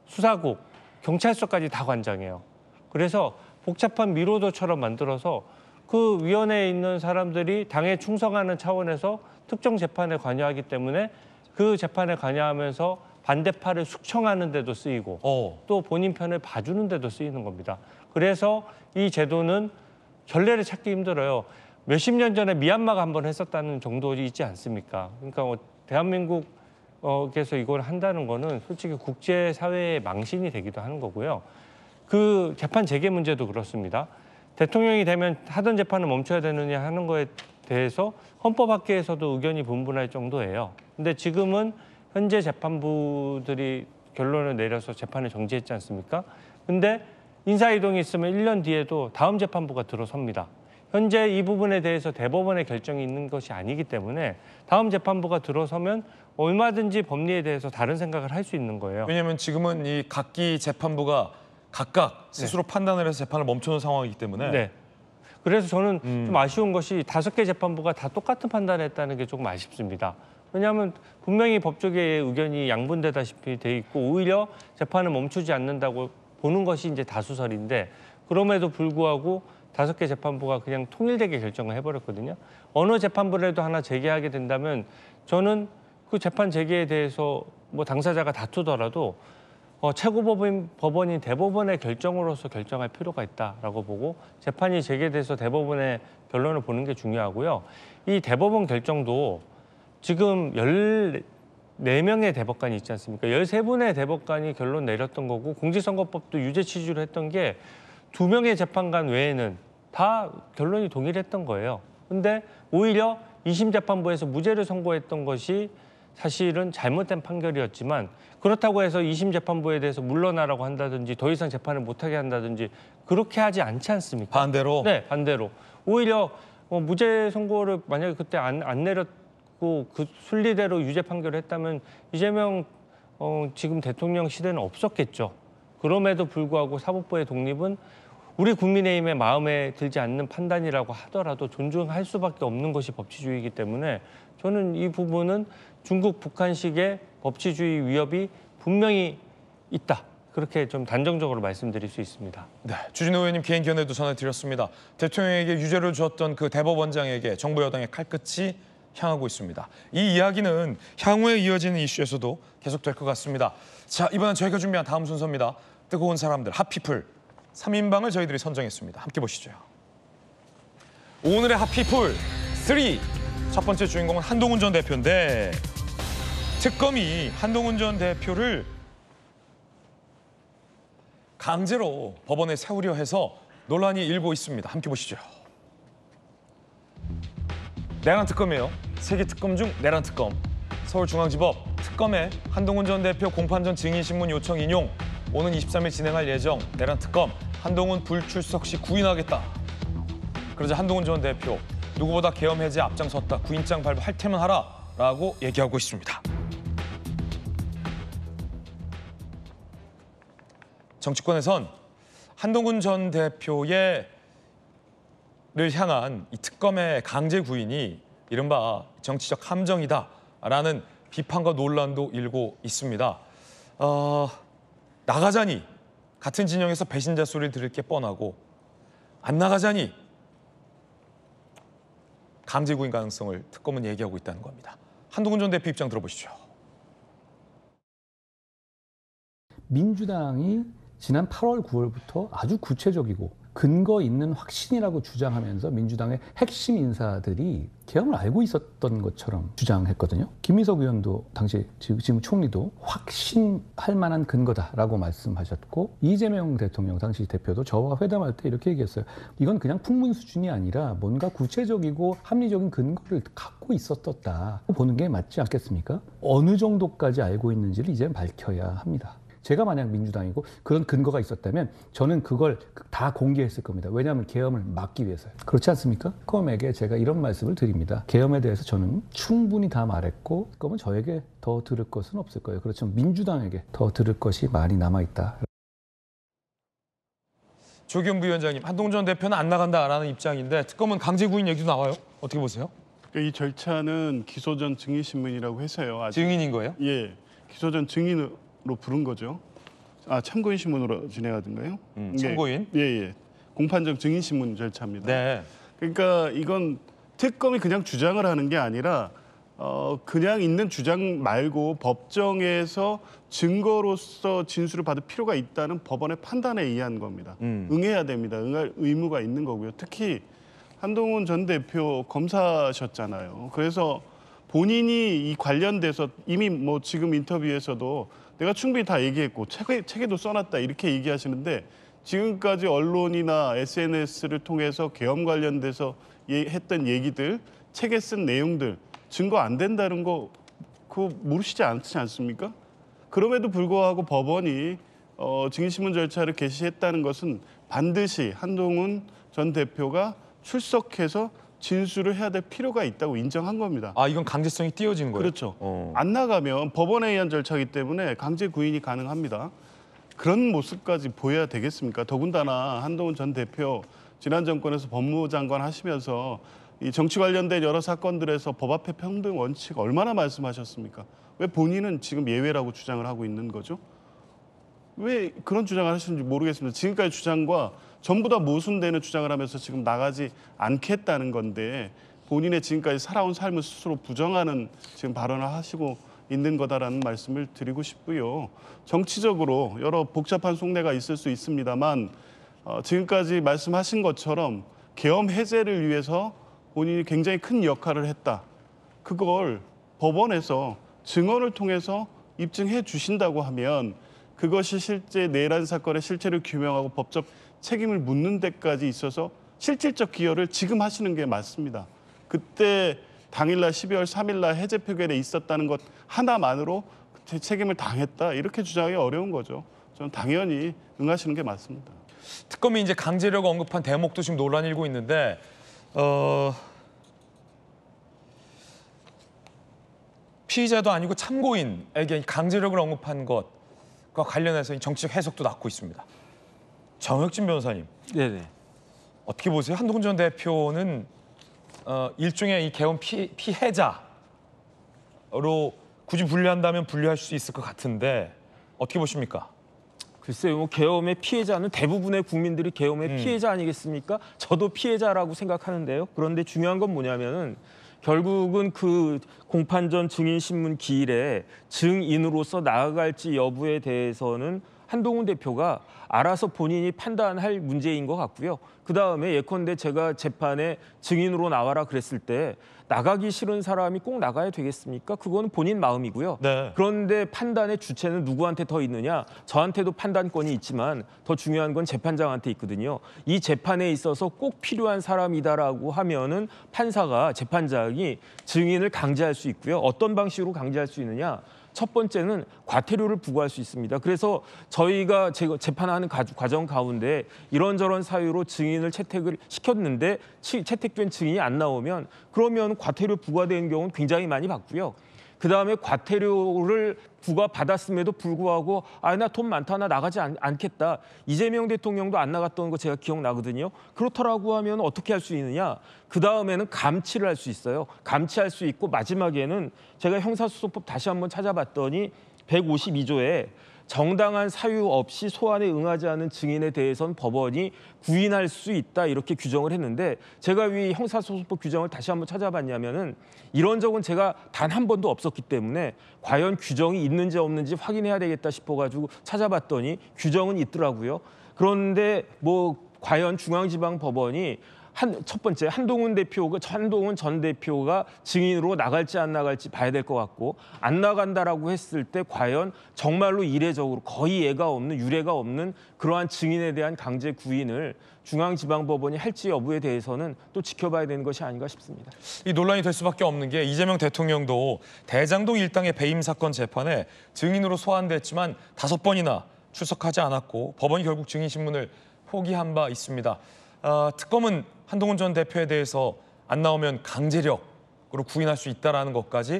수사국, 경찰서까지 다 관장해요. 그래서 복잡한 미로도처럼 만들어서 그 위원회에 있는 사람들이 당에 충성하는 차원에서 특정 재판에 관여하기 때문에 그 재판에 관여하면서 반대파를 숙청하는 데도 쓰이고 또 본인 편을 봐주는 데도 쓰이는 겁니다. 그래서 이 제도는 전례를 찾기 힘들어요. 몇십 년 전에 미얀마가 한번 했었다는 정도 있지 않습니까? 그러니까 대한민국에서 이걸 한다는 거는 솔직히 국제사회의 망신이 되기도 하는 거고요. 그 재판 재개 문제도 그렇습니다. 대통령이 되면 하던 재판을 멈춰야 되느냐 하는 거에 대해서 헌법학계에서도 의견이 분분할 정도예요. 근데 지금은 현재 재판부들이 결론을 내려서 재판을 정지했지 않습니까? 근데 인사이동이 있으면 1년 뒤에도 다음 재판부가 들어섭니다. 현재 이 부분에 대해서 대법원의 결정이 있는 것이 아니기 때문에 다음 재판부가 들어서면 얼마든지 법리에 대해서 다른 생각을 할 수 있는 거예요. 왜냐하면 지금은 이 각기 재판부가 각각 스스로 판단을 해서 재판을 멈춰놓은 상황이기 때문에. 네. 그래서 저는 좀 아쉬운 것이 5개 재판부가 다 똑같은 판단을 했다는 게 조금 아쉽습니다. 왜냐하면 분명히 법조계의 의견이 양분되다시피 돼 있고 오히려 재판을 멈추지 않는다고 보는 것이 이제 다수설인데 그럼에도 불구하고 5개 재판부가 그냥 통일되게 결정을 해버렸거든요. 어느 재판부라도 하나 재개하게 된다면 저는 그 재판 재개에 대해서 뭐 당사자가 다투더라도 최고법원인 대법원의 결정으로서 결정할 필요가 있다라고 보고 재판이 재개돼서 대법원의 결론을 보는 게 중요하고요. 이 대법원 결정도 지금 14명의 대법관이 있지 않습니까? 13분의 대법관이 결론 내렸던 거고 공직선거법도 유죄 취지로 했던 게 2명의 재판관 외에는 다 결론이 동일했던 거예요. 근데 오히려 2심 재판부에서 무죄를 선고했던 것이 사실은 잘못된 판결이었지만 그렇다고 해서 2심 재판부에 대해서 물러나라고 한다든지 더 이상 재판을 못하게 한다든지 그렇게 하지 않지 않습니까? 반대로? 네, 반대로. 오히려 무죄 선고를 만약에 그때 안 내렸고 그 순리대로 유죄 판결을 했다면 이재명 지금 대통령 시대는 없었겠죠. 그럼에도 불구하고 사법부의 독립은 우리 국민의힘의 마음에 들지 않는 판단이라고 하더라도 존중할 수밖에 없는 것이 법치주의이기 때문에 저는 이 부분은 중국, 북한식의 법치주의 위협이 분명히 있다. 그렇게 좀 단정적으로 말씀드릴 수 있습니다. 네, 주진우 의원님 개인 견해도 전해드렸습니다. 대통령에게 유죄를 주었던 그 대법원장에게 정부 여당의 칼끝이 향하고 있습니다. 이 이야기는 향후에 이어지는 이슈에서도 계속될 것 같습니다. 자, 이번엔 저희가 준비한 다음 순서입니다. 뜨거운 사람들, 핫피플 3인방을 저희들이 선정했습니다. 함께 보시죠. 오늘의 핫피플 3. 첫 번째 주인공은 한동훈 전 대표인데 특검이 한동훈 전 대표를 강제로 법원에 세우려 해서 논란이 일고 있습니다. 함께 보시죠. 내란 특검이에요. 세계 특검 중 내란 특검. 서울중앙지법 특검에 한동훈 전 대표 공판전 증인신문 요청 인용. 오는 23일 진행할 예정 내란 특검. 한동훈 불출석 시 구인하겠다. 그러자 한동훈 전 대표 누구보다 계엄 해제에 앞장섰다. 구인장 발부할 테면 하라라고 얘기하고 있습니다. 정치권에선 한동훈 전 대표를 향한 이 특검의 강제 구인이 이른바 정치적 함정이다라는 비판과 논란도 일고 있습니다. 나가자니 같은 진영에서 배신자 소리를 들을 게 뻔하고 안 나가자니 강제 구인 가능성을 특검은 얘기하고 있다는 겁니다. 한동훈 전 대표 입장 들어보시죠. 민주당이 지난 8월, 9월부터 아주 구체적이고 근거 있는 확신이라고 주장하면서 민주당의 핵심 인사들이 계엄을 알고 있었던 것처럼 주장했거든요. 김민석 의원도 당시 지금 총리도 확신할 만한 근거다라고 말씀하셨고 이재명 대통령 당시 대표도 저와 회담할 때 이렇게 얘기했어요. 이건 그냥 풍문 수준이 아니라 뭔가 구체적이고 합리적인 근거를 갖고 있었다 보는 게 맞지 않겠습니까? 어느 정도까지 알고 있는지를 이제 밝혀야 합니다. 제가 만약 민주당이고 그런 근거가 있었다면 저는 그걸 다 공개했을 겁니다. 왜냐하면 계엄을 막기 위해서요. 그렇지 않습니까? 특검에게 제가 이런 말씀을 드립니다. 계엄에 대해서 저는 충분히 다 말했고 특검은 저에게 더 들을 것은 없을 거예요. 그렇지만 민주당에게 더 들을 것이 많이 남아있다. 조기현 부위원장님, 한동훈 전 대표는 안 나간다라는 입장인데 특검은 강제 구인 얘기도 나와요. 어떻게 보세요? 이 절차는 기소 전 증인 신문이라고 해서요. 아직, 증인인 거예요? 예, 기소 전 증인으로 부른 거죠. 참고인 신문으로 진행하던가요? 참고인? 예. 공판적 증인 신문 절차입니다. 네. 그러니까 이건 특검이 그냥 주장을 하는 게 아니라 그냥 있는 주장 말고 법정에서 증거로서 진술을 받을 필요가 있다는 법원의 판단에 의한 겁니다. 응해야 됩니다. 응할 의무가 있는 거고요. 특히 한동훈 전 대표 검사셨잖아요. 그래서 본인이 이 관련돼서 이미 뭐 지금 인터뷰에서도 내가 충분히 다 얘기했고 책에도 써놨다 이렇게 얘기하시는데 지금까지 언론이나 SNS를 통해서 계엄 관련돼서 했던 얘기들, 책에 쓴 내용들 증거 안 된다는 거 그거 모르시지 않지 않습니까? 그럼에도 불구하고 법원이 증인신문 절차를 개시했다는 것은 반드시 한동훈 전 대표가 출석해서 진술을 해야 될 필요가 있다고 인정한 겁니다. 아, 이건 강제성이 띄어진 거예요? 그렇죠. 안 나가면 법원에 의한 절차이기 때문에 강제 구인이 가능합니다. 그런 모습까지 보여야 되겠습니까? 더군다나 한동훈 전 대표 지난 정권에서 법무장관 하시면서 이 정치 관련된 여러 사건들에서 법 앞에 평등 원칙 얼마나 말씀하셨습니까? 왜 본인은 지금 예외라고 주장을 하고 있는 거죠? 왜 그런 주장을 하시는지 모르겠습니다. 지금까지 주장과 전부 다 모순되는 주장을 하면서 지금 나가지 않겠다는 건데 본인의 지금까지 살아온 삶을 스스로 부정하는 지금 발언을 하시고 있는 거다라는 말씀을 드리고 싶고요. 정치적으로 여러 복잡한 속내가 있을 수 있습니다만 지금까지 말씀하신 것처럼 계엄 해제를 위해서 본인이 굉장히 큰 역할을 했다. 그걸 법원에서 증언을 통해서 입증해 주신다고 하면 그것이 실제 내란 사건의 실체를 규명하고 법적 책임을 묻는 데까지 있어서 실질적 기여를 지금 하시는 게 맞습니다. 그때 당일날 12월 3일날 해제 표결에 있었다는 것 하나만으로 책임을 당했다 이렇게 주장하기 어려운 거죠. 저는 당연히 응하시는 게 맞습니다. 특검이 이제 강제력 언급한 대목도 지금 논란이 일고 있는데 피의자도 아니고 참고인에게 강제력을 언급한 것과 관련해서 정치적 해석도 낳고 있습니다. 정혁진 변호사님, 네네. 어떻게 보세요? 한동훈 전 대표는 일종의 이 계엄 피해자로 굳이 분류한다면 분류할 수 있을 것 같은데 어떻게 보십니까? 글쎄요, 뭐 계엄의 피해자는 대부분의 국민들이 계엄의 피해자 아니겠습니까? 저도 피해자라고 생각하는데요. 그런데 중요한 건 뭐냐면은 결국은 그 공판전 증인신문 기일에 증인으로서 나아갈지 여부에 대해서는 한동훈 대표가 알아서 본인이 판단할 문제인 것 같고요. 그다음에 예컨대 제가 재판에 증인으로 나와라 그랬을 때 나가기 싫은 사람이 꼭 나가야 되겠습니까? 그거는 본인 마음이고요. 네. 그런데 판단의 주체는 누구한테 더 있느냐? 저한테도 판단권이 있지만 더 중요한 건 재판장한테 있거든요. 이 재판에 있어서 꼭 필요한 사람이다라고 하면은 판사가, 재판장이 증인을 강제할 수 있고요. 어떤 방식으로 강제할 수 있느냐? 첫 번째는 과태료를 부과할 수 있습니다. 그래서 저희가 재판하는 과정 가운데 이런저런 사유로 증인을 채택을 시켰는데 채택된 증인이 안 나오면 그러면 과태료 부과되는 경우는 굉장히 많이 봤고요. 그다음에 과태료를 부과받았음에도 불구하고 나 돈 많다, 나 나가지 않겠다. 이재명 대통령도 안 나갔던 거 제가 기억나거든요. 그렇다라고 하면 어떻게 할 수 있느냐. 그다음에는 감치를 할 수 있어요. 감치할 수 있고 마지막에는 제가 형사소송법 다시 한번 찾아봤더니 152조에 정당한 사유 없이 소환에 응하지 않은 증인에 대해서는 법원이 구인할 수 있다 이렇게 규정을 했는데 제가 위 형사소송법 규정을 다시 한번 찾아봤냐면은 이런 적은 제가 단 한 번도 없었기 때문에 과연 규정이 있는지 없는지 확인해야 되겠다 싶어가지고 찾아봤더니 규정은 있더라고요. 그런데 뭐 과연 중앙지방법원이 첫 번째 한동훈 전 대표가 증인으로 나갈지 안 나갈지 봐야 될 것 같고 안 나간다라고 했을 때 과연 정말로 이례적으로 거의 예가 없는 유례가 없는 그러한 증인에 대한 강제 구인을 중앙지방법원이 할지 여부에 대해서는 또 지켜봐야 되는 것이 아닌가 싶습니다. 이 논란이 될 수밖에 없는 게 이재명 대통령도 대장동 일당의 배임 사건 재판에 증인으로 소환됐지만 5번이나 출석하지 않았고 법원이 결국 증인 신문을 포기한 바 있습니다. 특검은 한동훈 전 대표에 대해서 안 나오면 강제력으로 구인할 수 있다는 것까지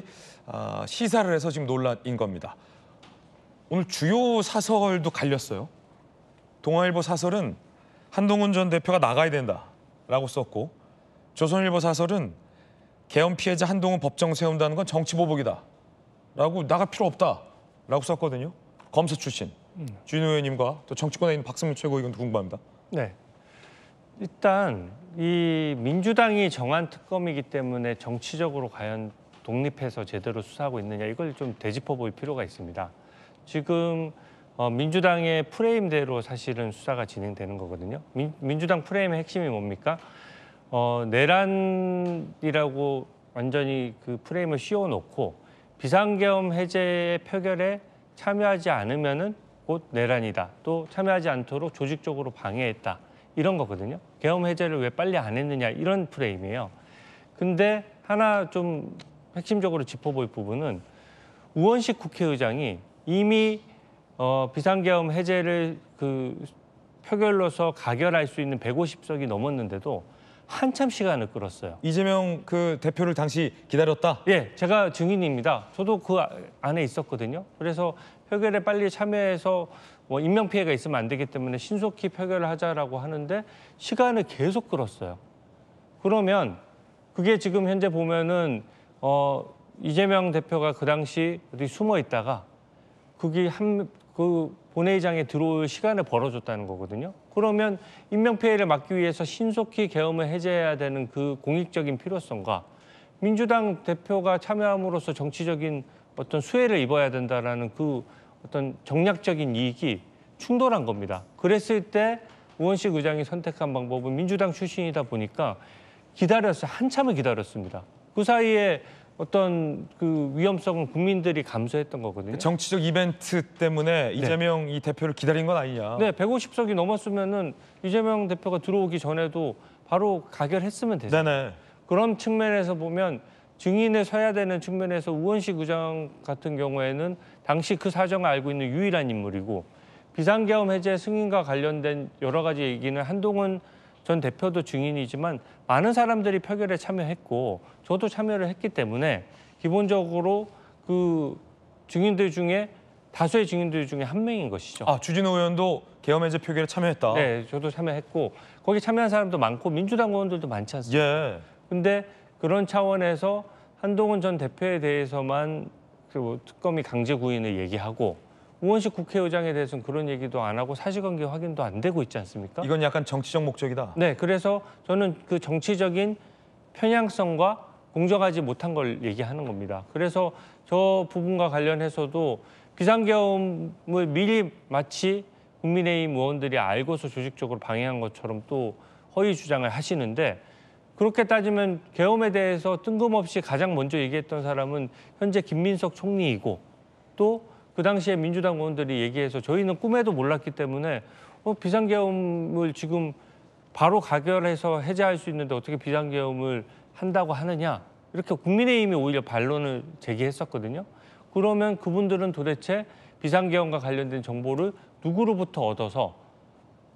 시사를 해서 지금 논란인 겁니다. 오늘 주요 사설도 갈렸어요. 동아일보 사설은 한동훈 전 대표가 나가야 된다라고 썼고 조선일보 사설은 계엄 피해자 한동훈 법정 세운다는 건 정치보복이다라고 나갈 필요 없다라고 썼거든요. 검사 출신 주인호 의원님과 또 정치권에 있는 박승민 최고위원도 궁금합니다. 네. 일단 이 민주당이 정한 특검이기 때문에 정치적으로 과연 독립해서 제대로 수사하고 있느냐 이걸 좀 되짚어 볼 필요가 있습니다. 지금 민주당의 프레임대로 사실은 수사가 진행되는 거거든요. 민주당 프레임의 핵심이 뭡니까? 내란이라고 완전히 그 프레임을 씌워놓고 비상계엄 해제 표결에 참여하지 않으면은 곧 내란이다. 또 참여하지 않도록 조직적으로 방해했다. 이런 거거든요. 계엄 해제를 왜 빨리 안 했느냐 이런 프레임이에요. 근데 하나 좀 핵심적으로 짚어볼 부분은 우원식 국회의장이 이미 비상계엄 해제를 그 표결로서 가결할 수 있는 150석이 넘었는데도 한참 시간을 끌었어요. 이재명 그 대표를 당시 기다렸다? 예, 제가 증인입니다. 저도 그 안에 있었거든요. 그래서 표결에 빨리 참여해서 뭐 인명피해가 있으면 안 되기 때문에 신속히 표결을 하자라고 하는데 시간을 계속 끌었어요. 그러면 그게 지금 현재 보면은 이재명 대표가 그 당시 어디 숨어 있다가 그게 그 본회의장에 들어올 시간을 벌어줬다는 거거든요. 그러면 인명피해를 막기 위해서 신속히 계엄을 해제해야 되는 그 공익적인 필요성과 민주당 대표가 참여함으로써 정치적인 어떤 수혜를 입어야 된다라는 그 어떤 정략적인 이익이 충돌한 겁니다. 그랬을 때 우원식 의장이 선택한 방법은 민주당 출신이다 보니까 기다렸어요. 한참을 기다렸습니다. 그 사이에 어떤 그 위험성은 국민들이 감수했던 거거든요. 정치적 이벤트 때문에 이재명 이 대표를 기다린 건 아니냐. 네, 150석이 넘었으면은 이재명 대표가 들어오기 전에도 바로 가결했으면 됐어요. 네네. 그런 측면에서 보면 증인에 서야 되는 측면에서 우원식 의장 같은 경우에는 당시 그 사정을 알고 있는 유일한 인물이고 비상계엄 해제 승인과 관련된 여러 가지 얘기는 한동훈 전 대표도 증인이지만 많은 사람들이 표결에 참여했고 저도 참여를 했기 때문에 기본적으로 그 증인들 중에 다수의 증인들 중에 한 명인 것이죠. 주진우 의원도 계엄 해제 표결에 참여했다. 네, 저도 참여했고 거기 참여한 사람도 많고 민주당 의원들도 많지 않습니까? 예. 근데 그런 차원에서 한동훈 전 대표에 대해서만 그 특검이 강제 구인을 얘기하고 우원식 국회의장에 대해서는 그런 얘기도 안 하고 사실관계 확인도 안 되고 있지 않습니까? 이건 약간 정치적 목적이다. 네, 그래서 저는 그 정치적인 편향성과 공정하지 못한 걸 얘기하는 겁니다. 그래서 저 부분과 관련해서도 비상계엄을 미리 마치 국민의힘 의원들이 알고서 조직적으로 방해한 것처럼 또 허위 주장을 하시는데 그렇게 따지면 계엄에 대해서 뜬금없이 가장 먼저 얘기했던 사람은 현재 김민석 총리이고 또 그 당시에 민주당 의원들이 얘기해서 저희는 꿈에도 몰랐기 때문에 비상계엄을 지금 바로 가결해서 해제할 수 있는데 어떻게 비상계엄을 한다고 하느냐 이렇게 국민의힘이 오히려 반론을 제기했었거든요. 그러면 그분들은 도대체 비상계엄과 관련된 정보를 누구로부터 얻어서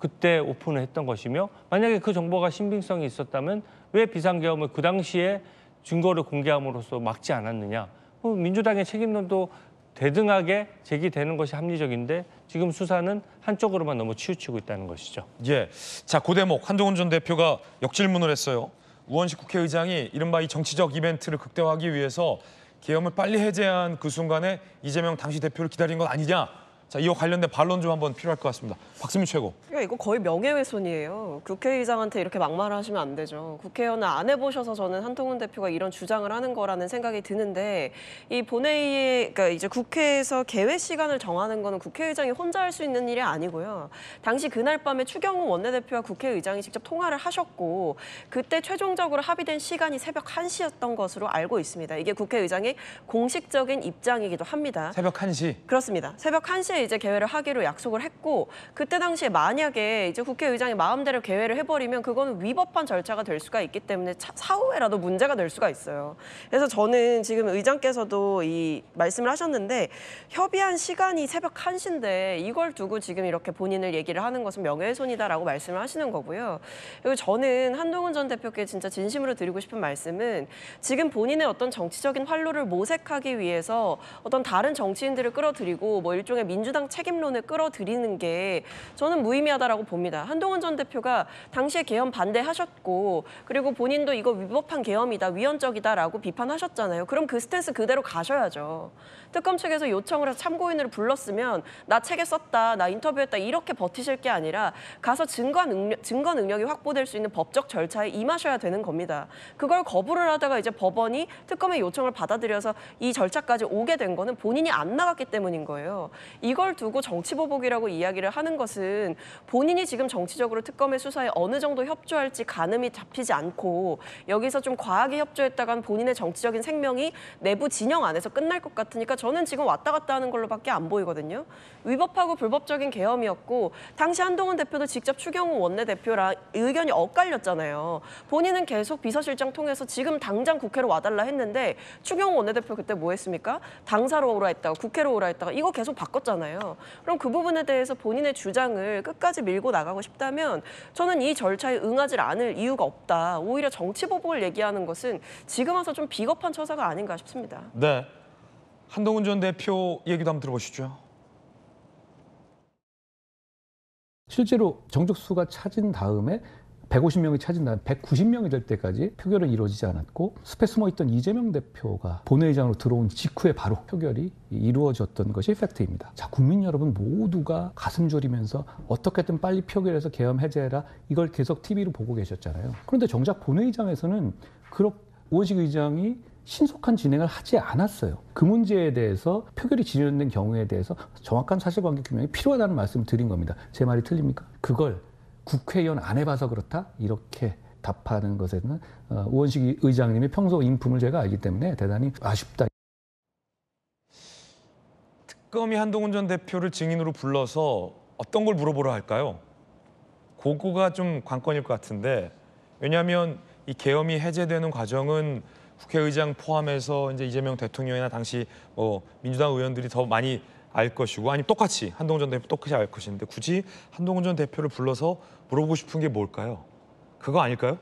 그때 오픈을 했던 것이며 만약에 그 정보가 신빙성이 있었다면 왜 비상계엄을 그 당시에 증거를 공개함으로써 막지 않았느냐. 민주당의 책임론도 대등하게 제기되는 것이 합리적인데 지금 수사는 한쪽으로만 너무 치우치고 있다는 것이죠. 예. 자, 그 대목 한동훈 전 대표가 역질문을 했어요. 우원식 국회의장이 이른바 이 정치적 이벤트를 극대화하기 위해서 계엄을 빨리 해제한 그 순간에 이재명 당시 대표를 기다린 건 아니냐. 자, 이와 관련된 반론 좀 한번 필요할 것 같습니다. 박수민 최고. 그러니까 이거 거의 명예훼손이에요. 국회의장한테 이렇게 막말하시면 안 되죠. 국회의원을 안 해보셔서 저는 한동훈 대표가 이런 주장을 하는 거라는 생각이 드는데 이 본회의에 그러니까 이제 국회에서 개회 시간을 정하는 거는 국회의장이 혼자 할 수 있는 일이 아니고요. 당시 그날 밤에 추경호 원내대표와 국회의장이 직접 통화를 하셨고 그때 최종적으로 합의된 시간이 새벽 1시였던 것으로 알고 있습니다. 이게 국회의장의 공식적인 입장이기도 합니다. 새벽 1시. 그렇습니다. 새벽 1시에 이제 개회를 하기로 약속을 했고 그때 당시에 만약에 이제 국회의장이 마음대로 개회를 해버리면 그거는 위법한 절차가 될 수가 있기 때문에 사후에라도 문제가 될 수가 있어요. 그래서 저는 지금 의장께서도 이 말씀을 하셨는데 협의한 시간이 새벽 1시인데 이걸 두고 지금 이렇게 본인을 얘기를 하는 것은 명예훼손이다라고 말씀을 하시는 거고요. 그리고 저는 한동훈 전 대표께 진짜 진심으로 드리고 싶은 말씀은 지금 본인의 어떤 정치적인 활로를 모색하기 위해서 어떤 다른 정치인들을 끌어들이고 뭐 일종의 민주당 책임론을 끌어들이는 게 저는 무의미하다라고 봅니다. 한동훈 전 대표가 당시에 계엄 반대하셨고 그리고 본인도 이거 위법한 계엄이다, 위헌적이다라고 비판하셨잖아요. 그럼 그 스탠스 그대로 가셔야죠. 특검 측에서 요청을 해서 참고인으로 불렀으면 나 책에 썼다, 나 인터뷰했다 이렇게 버티실 게 아니라 가서 증거 능력이 확보될 수 있는 법적 절차에 임하셔야 되는 겁니다. 그걸 거부를 하다가 이제 법원이 특검의 요청을 받아들여서 이 절차까지 오게 된 거는 본인이 안 나갔기 때문인 거예요. 이걸 두고 정치보복이라고 이야기를 하는 것은 본인이 지금 정치적으로 특검의 수사에 어느 정도 협조할지 가늠이 잡히지 않고 여기서 좀 과하게 협조했다간 본인의 정치적인 생명이 내부 진영 안에서 끝날 것 같으니까 저는 지금 왔다 갔다 하는 걸로밖에 안 보이거든요. 위법하고 불법적인 계엄이었고 당시 한동훈 대표도 직접 추경호 원내대표랑 의견이 엇갈렸잖아요. 본인은 계속 비서실장 통해서 지금 당장 국회로 와달라 했는데 추경호 원내대표 그때 뭐 했습니까? 당사로 오라 했다가 국회로 오라 했다가 이거 계속 바꿨잖아요. 그럼 그 부분에 대해서 본인의 주장을 끝까지 밀고 나가고 싶다면 저는 이 절차에 응하지 않을 이유가 없다. 오히려 정치보복을 얘기하는 것은 지금 와서 좀 비겁한 처사가 아닌가 싶습니다. 네. 한동훈 전 대표 얘기도 한번 들어보시죠. 실제로 정족수가 찾은 다음에 150명이 찾은 다음에 190명이 될 때까지 표결은 이루어지지 않았고 숲에 숨어있던 이재명 대표가 본회의장으로 들어온 직후에 바로 표결이 이루어졌던 것이 팩트입니다. 자, 국민 여러분 모두가 가슴 졸이면서 어떻게든 빨리 표결해서 계엄 해제해라 이걸 계속 TV로 보고 계셨잖아요. 그런데 정작 본회의장에서는 우원식 의장이 신속한 진행을 하지 않았어요. 그 문제에 대해서 표결이 진행된 경우에 대해서 정확한 사실관계 규명이 필요하다는 말씀을 드린 겁니다. 제 말이 틀립니까? 그걸 국회의원 안 해봐서 그렇다? 이렇게 답하는 것에는 우원식 의장님의 평소 인품을 제가 알기 때문에 대단히 아쉽다. 특검이 한동훈 전 대표를 증인으로 불러서 어떤 걸 물어보라 할까요? 그거가 좀 관건일 것 같은데 왜냐하면 이 계엄이 해제되는 과정은 국회의장 포함해서 이제 이재명 대통령이나 당시 민주당 의원들이 더 많이 알 것이고 아니면 똑같이 한동훈 전 대표 똑같이 알 것인데 굳이 한동훈 전 대표를 불러서 물어보고 싶은 게 뭘까요? 그거 아닐까요?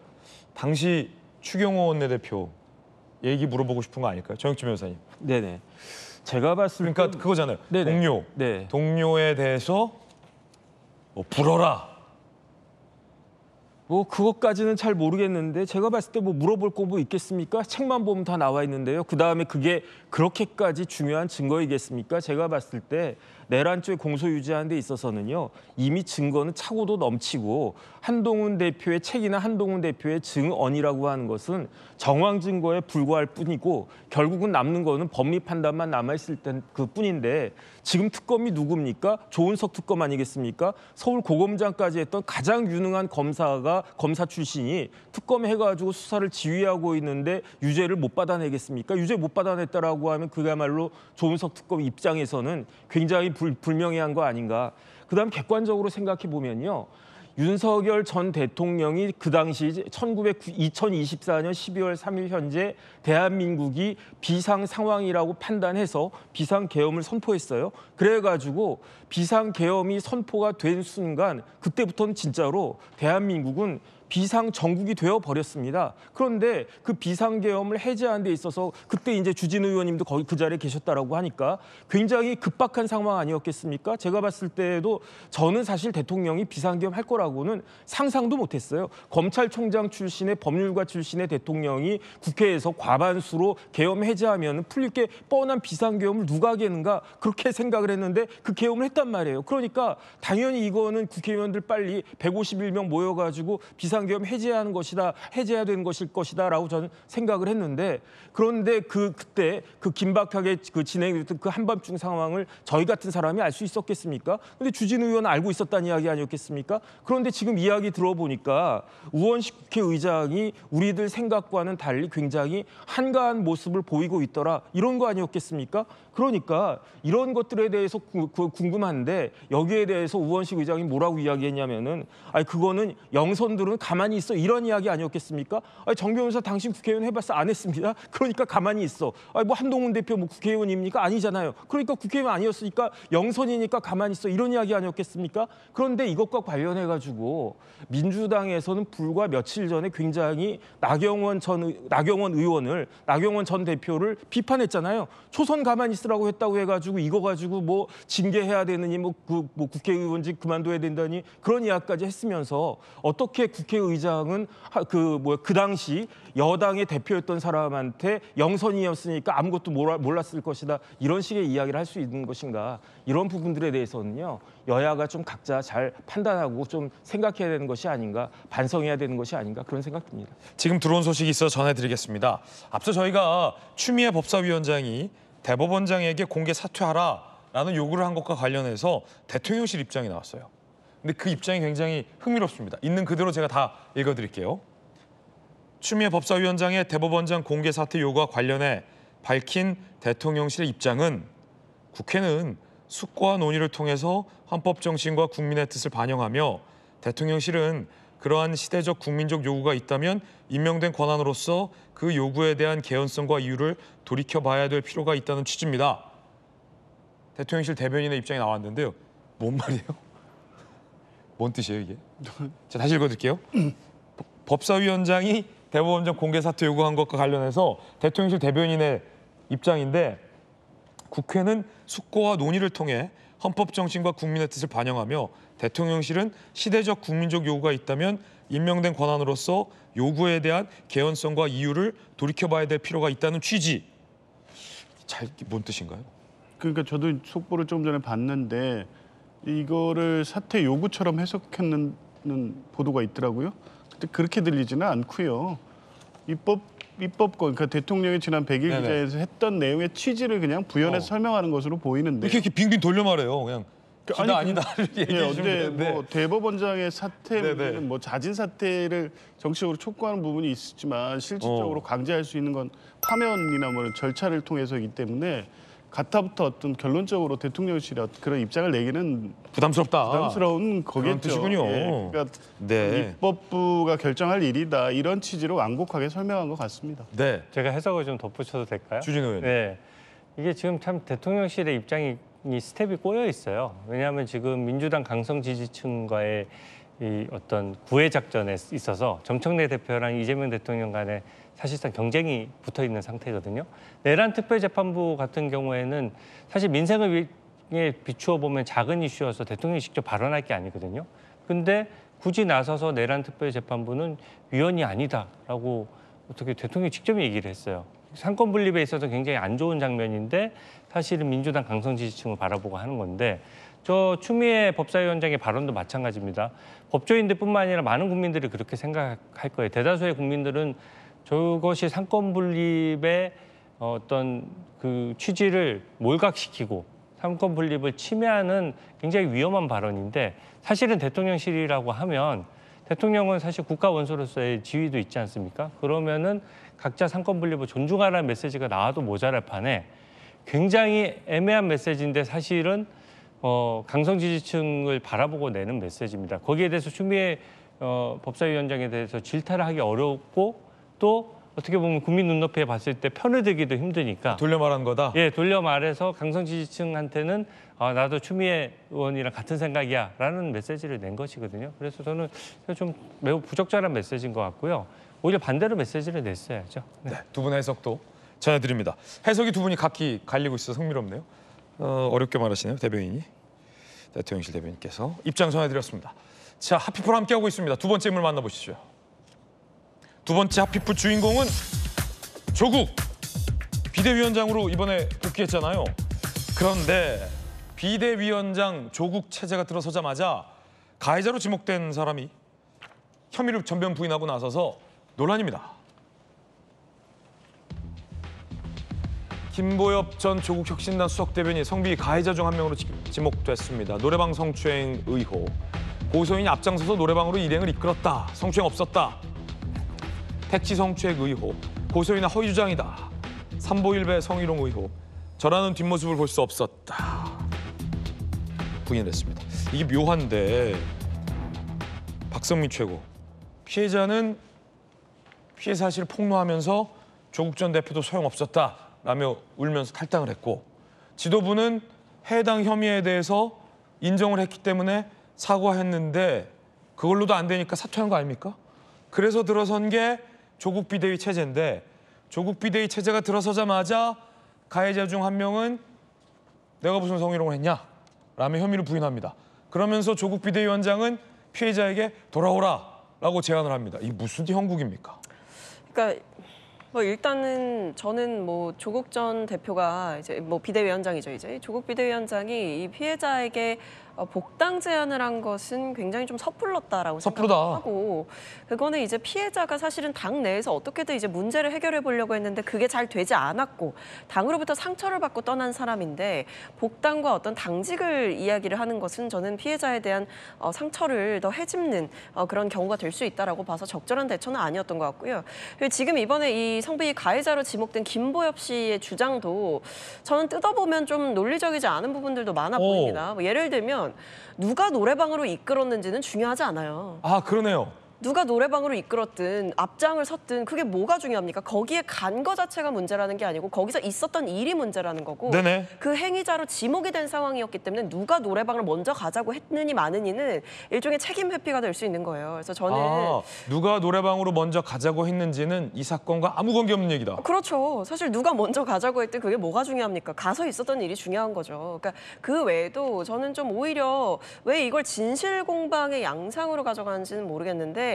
당시 추경호 원내대표 얘기 물어보고 싶은 거 아닐까요? 정혁진 변호사님. 네네. 제가 봤을 때 그러니까 그거잖아요. 네네. 동료. 네. 동료에 대해서 불어라. 그것까지는 잘 모르겠는데 제가 봤을 때 물어볼 거 있겠습니까? 책만 보면 다 나와 있는데요. 그다음에 그게 그렇게까지 중요한 증거이겠습니까? 제가 봤을 때 내란 쪽에 공소 유지하는 데 있어서는요. 이미 증거는 차고도 넘치고 한동훈 대표의 책이나 한동훈 대표의 증언이라고 하는 것은 정황 증거에 불과할 뿐이고 결국은 남는 거는 법리 판단만 남아있을 그뿐인데 지금 특검이 누굽니까? 조은석 특검 아니겠습니까? 서울 고검장까지 했던 가장 유능한 검사 출신이 특검해가지고 수사를 지휘하고 있는데 유죄를 못 받아내겠습니까? 유죄 못 받아냈다라고 하면 그야말로 조은석 특검 입장에서는 굉장히 불명예한 거 아닌가. 그다음 객관적으로 생각해 보면요. 윤석열 전 대통령이 그 당시 2024년 12월 3일 현재 대한민국이 비상 상황이라고 판단해서 비상 계엄을 선포했어요. 그래가지고 비상 계엄이 선포가 된 순간 그때부터는 진짜로 대한민국은 비상정국이 되어버렸습니다. 그런데 그 비상계엄을 해제하는 데 있어서 그때 이제 주진우 의원님도 거기 그 자리에 계셨다라고 하니까 굉장히 급박한 상황 아니었겠습니까? 제가 봤을 때에도 저는 사실 대통령이 비상계엄 할 거라고는 상상도 못했어요. 검찰총장 출신의 법률가 출신의 대통령이 국회에서 과반수로 계엄 해제하면 풀릴 게 뻔한 비상계엄을 누가 하겠는가 그렇게 생각을 했는데 그 계엄을 했단 말이에요. 그러니까 당연히 이거는 국회의원들 빨리 151명 모여가지고 비상계엄 해제하는 것이다, 해제해야 되는 것일 것이다라고 저는 생각을 했는데 그런데 그때 그 긴박하게 그 진행됐던 그 한밤중 상황을 저희 같은 사람이 알 수 있었겠습니까? 근데 주진우 의원은 알고 있었다는 이야기 아니었겠습니까? 그런데 지금 이야기 들어보니까 우원식 국회의장이 우리들 생각과는 달리 굉장히 한가한 모습을 보이고 있더라 이런 거 아니었겠습니까? 그러니까 이런 것들에 대해서 궁금한데 여기에 대해서 우원식 의장이 뭐라고 이야기했냐면은 아니 그거는 영선들은 가만히 있어 이런 이야기 아니었겠습니까? 아니 정 변호사 당신 국회의원 해봤어 안 했습니다. 그러니까 가만히 있어. 아니 뭐 한동훈 대표 뭐 국회의원입니까? 아니잖아요. 그러니까 국회의원 아니었으니까 영선이니까 가만히 있어 이런 이야기 아니었겠습니까? 그런데 이것과 관련해 가지고 민주당에서는 불과 며칠 전에 굉장히 나경원 전 대표를 비판했잖아요. 초선 가만히 있으라고 했다고 해가지고 이거 가지고 뭐 징계해야 되느니 뭐 국회의원직 그만둬야 된다니 그런 이야기까지 했으면서 어떻게 국회의장은 그 당시 여당의 대표였던 사람한테 영선이었으니까 아무것도 몰랐을 것이다 이런 식의 이야기를 할 수 있는 것인가 이런 부분들에 대해서는요 여야가 좀 각자 잘 판단하고 좀 생각해야 되는 것이 아닌가 반성해야 되는 것이 아닌가 그런 생각입니다. 지금 들어온 소식이 있어 전해드리겠습니다. 앞서 저희가 추미애 법사위원장이 대법원장에게 공개 사퇴하라라는 요구를 한 것과 관련해서 대통령실 입장이 나왔어요. 근데 그 입장이 굉장히 흥미롭습니다. 있는 그대로 제가 다 읽어드릴게요. 추미애 법사위원장의 대법원장 공개 사퇴 요구와 관련해 밝힌 대통령실의 입장은 국회는 숙고와 논의를 통해서 헌법 정신과 국민의 뜻을 반영하며 대통령실은 그러한 시대적 국민적 요구가 있다면 임명된 권한으로서 그 요구에 대한 개연성과 이유를 돌이켜봐야 될 필요가 있다는 취지입니다. 대통령실 대변인의 입장이 나왔는데요. 뭔 말이에요? 뭔 뜻이에요 이게? 자, 다시 읽어드릴게요. 법사위원장이 대법원장 공개 사퇴 요구한 것과 관련해서 대통령실 대변인의 입장인데 국회는 숙고와 논의를 통해 헌법 정신과 국민의 뜻을 반영하며 대통령실은 시대적 국민적 요구가 있다면 임명된 권한으로서 요구에 대한 개연성과 이유를 돌이켜봐야 될 필요가 있다는 취지. 뭔 뜻인가요? 그러니까 저도 속보를 조금 전에 봤는데 이거를 사퇴 요구처럼 해석했는 보도가 있더라고요. 근데 그렇게 들리지는 않고요. 입법권, 그러니까 대통령이 지난 100일 기자회견에서 했던 내용의 취지를 그냥 부연해서 설명하는 것으로 보이는데 이렇게 빙빙 돌려 말해요. 그냥 아니, 아니다 얘기해 주면 어제 뭐 대법원장의 사퇴는 뭐 자진 사퇴를 정치적으로 촉구하는 부분이 있지만 실질적으로 강제할 수 있는 건 파면이나 뭐 절차를 통해서이기 때문에 가타부터 어떤 결론적으로 대통령실이 그런 입장을 내기는 부담스러운 거겠죠. 그런 뜻이군요. 예, 그러니까 입법부가 결정할 일이다 이런 취지로 완곡하게 설명한 것 같습니다. 네, 제가 해석을 좀 덧붙여도 될까요? 주진우 의원님. 네, 이게 지금 참 대통령실의 입장이 스텝이 꼬여 있어요. 왜냐하면 지금 민주당 강성 지지층과의 이 어떤 구애 작전에 있어서 정청래 대표랑 이재명 대통령 간에 사실상 경쟁이 붙어 있는 상태거든요. 내란 특별재판부 같은 경우에는 사실 민생을 비추어 보면 작은 이슈여서 대통령이 직접 발언할 게 아니거든요. 근데 굳이 나서서 내란 특별재판부는 위헌이 아니다라고 어떻게 대통령이 직접 얘기를 했어요. 상권 분립에 있어서 굉장히 안 좋은 장면인데 사실은 민주당 강성 지지층을 바라보고 하는 건데 저 추미애 법사위원장의 발언도 마찬가지입니다. 법조인들뿐만 아니라 많은 국민들이 그렇게 생각할 거예요. 대다수의 국민들은 저것이 상권 분립의 어떤 그 취지를 몰각시키고 상권 분립을 침해하는 굉장히 위험한 발언인데 사실은 대통령실이라고 하면 대통령은 사실 국가 원수로서의 지위도 있지 않습니까? 그러면은 각자 상권 분립을 존중하라는 메시지가 나와도 모자랄 판에 굉장히 애매한 메시지인데 사실은 강성 지지층을 바라보고 내는 메시지입니다. 거기에 대해서 추미애 법사위원장에 대해서 질타를 하기 어렵고 또 어떻게 보면 국민 눈높이에 봤을 때 편을 들기도 힘드니까 돌려 말한 거다? 예, 돌려 말해서 강성 지지층한테는 나도 추미애 의원이랑 같은 생각이야 라는 메시지를 낸 것이거든요. 그래서 저는 좀 매우 부적절한 메시지인 것 같고요. 오히려 반대로 메시지를 냈어야죠. 네, 두 분의 해석도 전해드립니다. 해석이 두 분이 각기 갈리고 있어서 흥미롭네요. 어렵게 말하시네요, 대변인이. 대통령실 대변인께서 입장 전해드렸습니다. 자, 핫피플 함께하고 있습니다. 두 번째 인물 만나보시죠. 두 번째 핫피플 주인공은 조국 비대위원장으로 이번에 복귀했잖아요. 그런데 비대위원장 조국 체제가 들어서자마자 가해자로 지목된 사람이 혐의를 전면 부인하고 나서서 논란입니다. 김보엽 전 조국혁신당 수석대변인 성비 가해자 중 한 명으로 지목됐습니다. 노래방 성추행 의혹. 고소인이 앞장서서 노래방으로 일행을 이끌었다. 성추행 없었다. 택시 성추행 의혹. 고소인의 허위 주장이다. 삼보일배 성희롱 의혹. 저라는 뒷모습을 볼 수 없었다. 부인했습니다. 이게 묘한데 박성민 최고. 피해자는 피해 사실을 폭로하면서 조국 전 대표도 소용없었다라며 울면서 탈당을 했고 지도부는 해당 혐의에 대해서 인정을 했기 때문에 사과했는데 그걸로도 안 되니까 사퇴한 거 아닙니까? 그래서 들어선 게 조국 비대위 체제인데 조국 비대위 체제가 들어서자마자 가해자 중 한 명은 내가 무슨 성희롱을 했냐? 라며 혐의를 부인합니다. 그러면서 조국 비대위원장은 피해자에게 돌아오라라고 제안을 합니다. 이게 무슨 형국입니까? 그러니까 일단은 저는 조국 전 대표가 이제 비대위원장이죠. 이제 조국 비대위원장이 이 피해자에게 복당 제안을 한 것은 굉장히 좀 섣불렀다라고 생각하고 그거는 이제 피해자가 사실은 당 내에서 어떻게든 이제 문제를 해결해 보려고 했는데 그게 잘 되지 않았고 당으로부터 상처를 받고 떠난 사람인데 복당과 어떤 당직을 이야기를 하는 것은 저는 피해자에 대한 상처를 더 헤집는 그런 경우가 될 수 있다라고 봐서 적절한 대처는 아니었던 것 같고요. 그리고 지금 이번에 이 성비 가해자로 지목된 김보엽 씨의 주장도 저는 뜯어보면 좀 논리적이지 않은 부분들도 많아 보입니다. 예를 들면 누가 노래방으로 이끌었는지는 중요하지 않아요. 아, 그러네요. 누가 노래방으로 이끌었든 앞장을 섰든 그게 뭐가 중요합니까? 거기에 간 거 자체가 문제라는 게 아니고 거기서 있었던 일이 문제라는 거고 네네. 그 행위자로 지목이 된 상황이었기 때문에 누가 노래방을 먼저 가자고 했느니 마느니는 일종의 책임 회피가 될 수 있는 거예요. 그래서 저는 누가 노래방으로 먼저 가자고 했는지는 이 사건과 아무 관계없는 얘기다. 그렇죠. 사실 누가 먼저 가자고 했든 그게 뭐가 중요합니까? 가서 있었던 일이 중요한 거죠. 그러니까 그 외에도 저는 좀 오히려 왜 이걸 진실 공방의 양상으로 가져가는지는 모르겠는데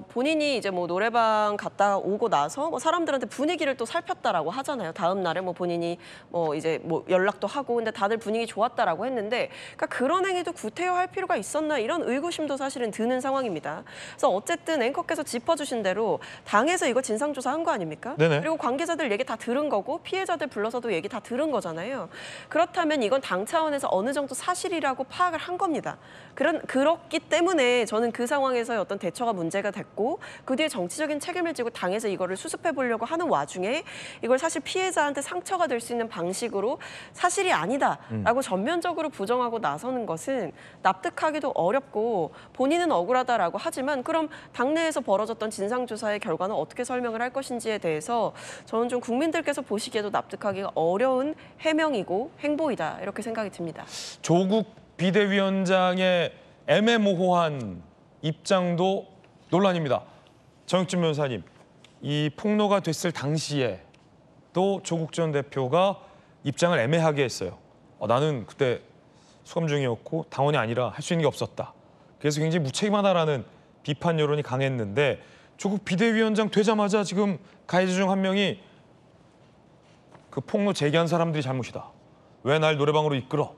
본인이 이제 노래방 갔다 오고 나서 사람들한테 분위기를 또 살폈다라고 하잖아요. 다음 날에 본인이 이제 연락도 하고 근데 다들 분위기 좋았다라고 했는데 그러니까 그런 행위도 구태여할 필요가 있었나 이런 의구심도 사실은 드는 상황입니다. 그래서 어쨌든 앵커께서 짚어주신 대로 당에서 이거 진상조사한 거 아닙니까? 네네. 그리고 관계자들 얘기 다 들은 거고 피해자들 불러서도 얘기 다 들은 거잖아요. 그렇다면 이건 당 차원에서 어느 정도 사실이라고 파악을 한 겁니다. 그렇기 때문에 저는 그 상황에서의 어떤 대처가 문제가 됐고 그 뒤에 정치적인 책임을 지고 당에서 이거를 수습해 보려고 하는 와중에 이걸 사실 피해자한테 상처가 될 수 있는 방식으로 사실이 아니다라고 전면적으로 부정하고 나서는 것은 납득하기도 어렵고 본인은 억울하다라고 하지만 그럼 당내에서 벌어졌던 진상조사의 결과는 어떻게 설명을 할 것인지에 대해서 저는 좀 국민들께서 보시기에도 납득하기가 어려운 해명이고 행보이다 이렇게 생각이 듭니다. 조국 비대위원장의 애매모호한 입장도 논란입니다. 정혁진 변호사님, 이 폭로가 됐을 당시에 또 조국 전 대표가 입장을 애매하게 했어요. 나는 그때 수감 중이었고 당원이 아니라 할 수 있는 게 없었다. 그래서 굉장히 무책임하다라는 비판 여론이 강했는데 조국 비대위원장 되자마자 지금 가해자 중 한 명이 그 폭로 제기한 사람들이 잘못이다. 왜 날 노래방으로 이끌어?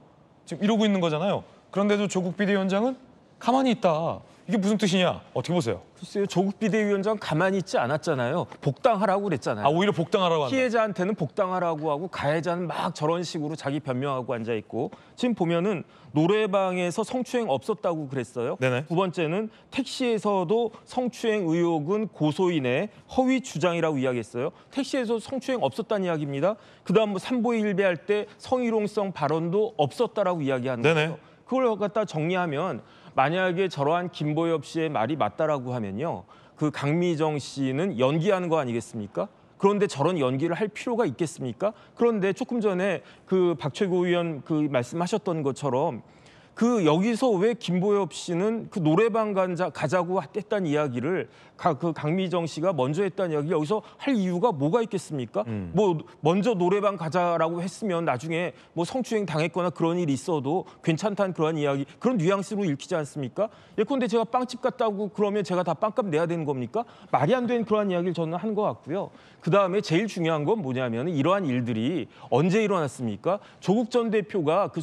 지금 이러고 있는 거잖아요. 그런데도 조국 비대위원장은 가만히 있다. 이게 무슨 뜻이냐? 어떻게 보세요? 글쎄요, 조국 비대위원장 가만히 있지 않았잖아요. 복당하라고 그랬잖아요. 오히려 복당하라고 한다. 피해자한테는 복당하라고 하고 가해자는 막 저런 식으로 자기 변명하고 앉아 있고 지금 보면은 노래방에서 성추행 없었다고 그랬어요. 네네. 두 번째는 택시에서도 성추행 의혹은 고소인의 허위 주장이라고 이야기했어요. 택시에서 성추행 없었다는 이야기입니다. 그다음 삼보일배할 때 성희롱성 발언도 없었다라고 이야기하는 거예요. 그걸 갖다 정리하면 만약에 저러한 김보엽 씨의 말이 맞다라고 하면요. 그 강미정 씨는 연기하는 거 아니겠습니까? 그런데 저런 연기를 할 필요가 있겠습니까? 그런데 조금 전에 그 박최고 의원 그 말씀하셨던 것처럼 그 여기서 왜 김보엽 씨는 그 노래방 가자고 했다는 이야기를 그 강미정 씨가 먼저 했다는 이야기 여기서 할 이유가 뭐가 있겠습니까? 뭐 먼저 노래방 가자라고 했으면 나중에 뭐 성추행 당했거나 그런 일이 있어도 괜찮다는 그런 이야기 그런 뉘앙스로 읽히지 않습니까? 예컨대 제가 빵집 갔다고 그러면 제가 다 빵값 내야 되는 겁니까? 말이 안 되는 그런 이야기를 저는 한 것 같고요. 그다음에 제일 중요한 건 뭐냐면 이러한 일들이 언제 일어났습니까? 조국 전 대표가 그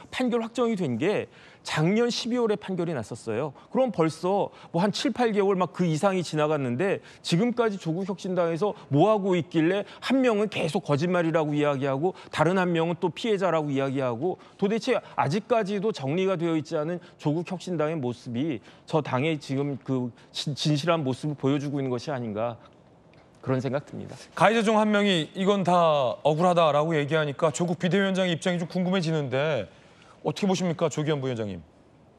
판결 확정이 된 게 작년 12월에 판결이 났었어요. 그럼 벌써 뭐 한 7, 8개월 막 그 이상이 지나갔는데 지금까지 조국혁신당에서 뭐 하고 있길래 한 명은 계속 거짓말이라고 이야기하고 다른 한 명은 또 피해자라고 이야기하고 도대체 아직까지도 정리가 되어 있지 않은 조국혁신당의 모습이 저 당의 지금 그 진실한 모습을 보여주고 있는 것이 아닌가 그런 생각 듭니다. 가해자 중 한 명이 이건 다 억울하다라고 얘기하니까 조국 비대위원장의 입장이 좀 궁금해지는데 어떻게 보십니까, 조기현 부위원장님?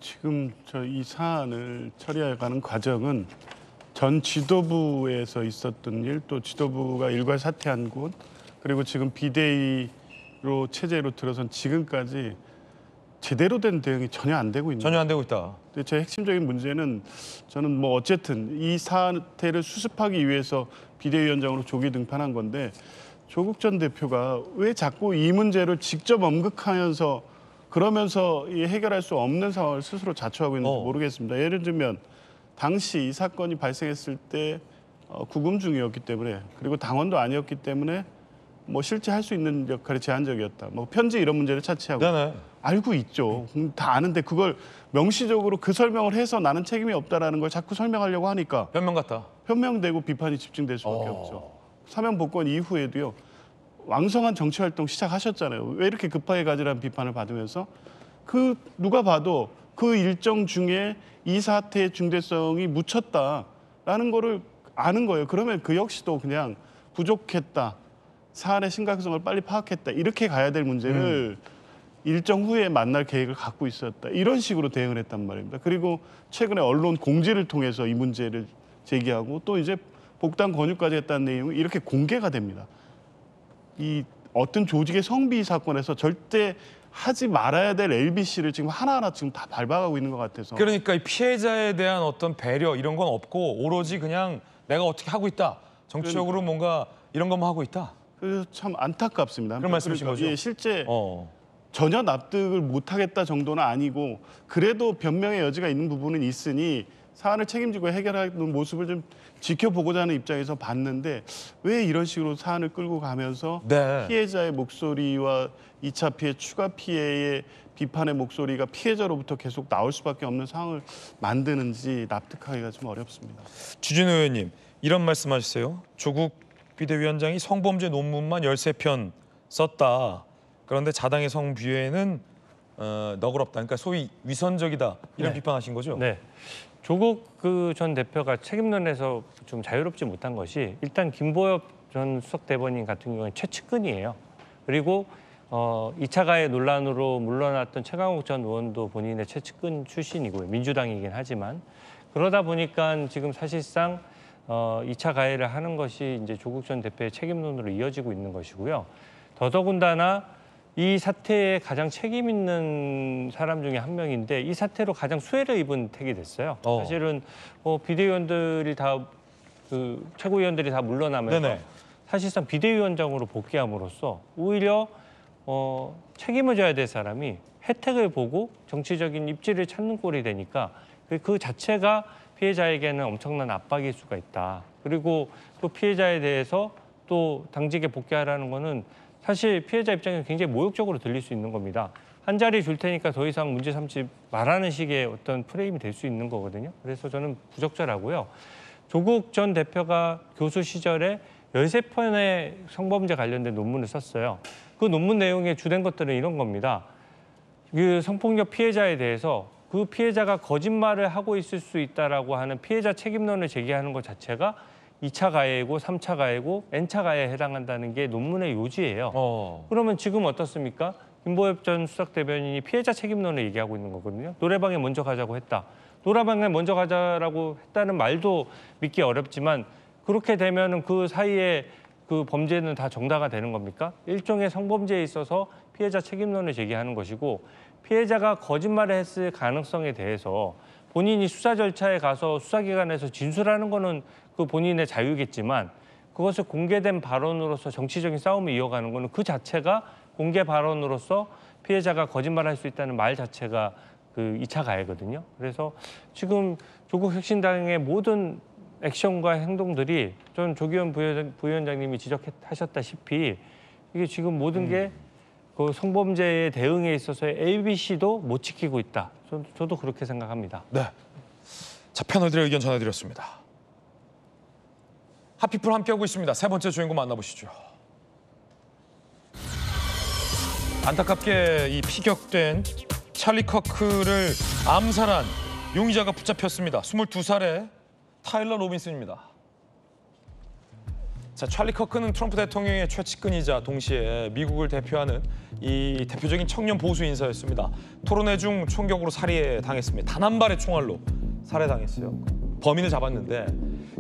지금 이 사안을 처리해가는 과정은 전 지도부에서 있었던 일, 또 지도부가 일괄 사퇴한 곳, 그리고 지금 비대위로 체제로 들어선 지금까지 제대로 된 대응이 전혀 안 되고 있는 전혀 안 되고 있다. 근데 제 핵심적인 문제는 저는 뭐 어쨌든 이 사태를 수습하기 위해서 비대위원장으로 조기 등판한 건데 조국 전 대표가 왜 자꾸 이 문제를 직접 언급하면서 그러면서 해결할 수 없는 상황을 스스로 자초하고 있는지 모르겠습니다. 예를 들면 당시 이 사건이 발생했을 때 구금 중이었기 때문에 그리고 당원도 아니었기 때문에 뭐 실제 할 수 있는 역할이 제한적이었다. 뭐 편지 이런 문제를 차치하고 네네. 알고 있죠. 다 아는데 그걸 명시적으로 그 설명을 해서 나는 책임이 없다라는 걸 자꾸 설명하려고 하니까 변명 같다. 변명되고 비판이 집중될 수밖에 없죠. 사면 복권 이후에도요. 왕성한 정치 활동 시작하셨잖아요. 왜 이렇게 급하게 가지라는 비판을 받으면서 그 누가 봐도 그 일정 중에 이 사태의 중대성이 묻혔다라는 거를 아는 거예요. 그러면 그 역시도 그냥 부족했다. 사안의 심각성을 빨리 파악했다. 이렇게 가야 될 문제를 일정 후에 만날 계획을 갖고 있었다. 이런 식으로 대응을 했단 말입니다. 그리고 최근에 언론 공지를 통해서 이 문제를 제기하고 또 이제 복당 권유까지 했다는 내용이 이렇게 공개가 됩니다. 이 어떤 조직의 성비 사건에서 절대 하지 말아야 될 LBC를 지금 하나하나 지금 다 밟아가고 있는 것 같아서. 그러니까 이 피해자에 대한 어떤 배려 이런 건 없고 오로지 그냥 내가 어떻게 하고 있다. 정치적으로 뭔가 이런 것만 하고 있다. 그래서 참 안타깝습니다. 그런 말씀이신 거죠? 예, 실제 전혀 납득을 못하겠다 정도는 아니고 그래도 변명의 여지가 있는 부분은 있으니 사안을 책임지고 해결하는 모습을 좀 지켜보고자 하는 입장에서 봤는데 왜 이런 식으로 사안을 끌고 가면서 피해자의 목소리와 2차 피해, 추가 피해의 비판의 목소리가 피해자로부터 계속 나올 수밖에 없는 상황을 만드는지 납득하기가 좀 어렵습니다. 주진우 의원님, 이런 말씀하셨어요. 조국 비대위원장이 성범죄 논문만 13편 썼다. 그런데 자당의 성비회는 너그럽다. 그러니까 소위 위선적이다. 이런 비판하신 거죠? 네. 조국 전 대표가 책임론에서 좀 자유롭지 못한 것이 일단 김보엽 전 수석 대변인 같은 경우는 최측근이에요. 그리고 2차 가해 논란으로 물러났던 최강욱 전 의원도 본인의 최측근 출신이고요. 민주당이긴 하지만 그러다 보니까 지금 사실상 2차 가해를 하는 것이 이제 조국 전 대표의 책임론으로 이어지고 있는 것이고요. 더더군다나 이 사태에 가장 책임 있는 사람 중에 한 명인데 이 사태로 가장 수혜를 입은 택이 됐어요. 사실은 비대위원들이 다 최고위원들이 다 물러나면서 사실상 비대위원장으로 복귀함으로써 오히려 책임을 져야 될 사람이 혜택을 보고 정치적인 입지를 찾는 꼴이 되니까 그 자체가 피해자에게는 엄청난 압박일 수가 있다. 그리고 그 피해자에 대해서 또 당직에 복귀하라는 거는 사실 피해자 입장에서 굉장히 모욕적으로 들릴 수 있는 겁니다. 한 자리 줄 테니까 더 이상 문제 삼지 말라는 식의 어떤 프레임이 될 수 있는 거거든요. 그래서 저는 부적절하고요. 조국 전 대표가 교수 시절에 13편의 성범죄 관련된 논문을 썼어요. 그 논문 내용의 주된 것들은 이런 겁니다. 그 성폭력 피해자에 대해서 그 피해자가 거짓말을 하고 있을 수 있다라고 하는 피해자 책임론을 제기하는 것 자체가 2차 가해이고 3차 가해고 N차 가해에 해당한다는 게 논문의 요지예요. 그러면 지금 어떻습니까? 김보엽 전 수석 대변인이 피해자 책임론을 얘기하고 있는 거거든요. 노래방에 먼저 가자고 했다. 노래방에 먼저 가자라고 했다는 말도 믿기 어렵지만 그렇게 되면은 그 사이에 그 범죄는 다 정당화 되는 겁니까? 일종의 성범죄에 있어서 피해자 책임론을 제기하는 것이고 피해자가 거짓말을 했을 가능성에 대해서 본인이 수사 절차에 가서 수사기관에서 진술하는 거는 그 본인의 자유겠지만 그것을 공개된 발언으로서 정치적인 싸움을 이어가는 거는 그 자체가 공개 발언으로서 피해자가 거짓말할 수 있다는 말 자체가 그 2차 가해거든요. 그래서 지금 조국 혁신당의 모든 액션과 행동들이 전 조기현 부위원장님이 지적하셨다시피 이게 지금 모든 게 그 성범죄에 대응에 있어서의 ABC도 못 지키고 있다. 저도 그렇게 생각합니다. 네. 자, 패널들의 의견 전해드렸습니다. 핫피플 함께하고 있습니다. 세 번째 주인공 만나보시죠. 안타깝게 이 피격된 찰리 커크를 암살한 용의자가 붙잡혔습니다. 22살의 타일러 로빈슨입니다. 자, 찰리 커크는 트럼프 대통령의 최측근이자 동시에 미국을 대표하는 이 대표적인 청년 보수 인사였습니다. 토론회 중 총격으로 살해당했습니다. 단 한 발의 총알로 살해당했어요. 범인을 잡았는데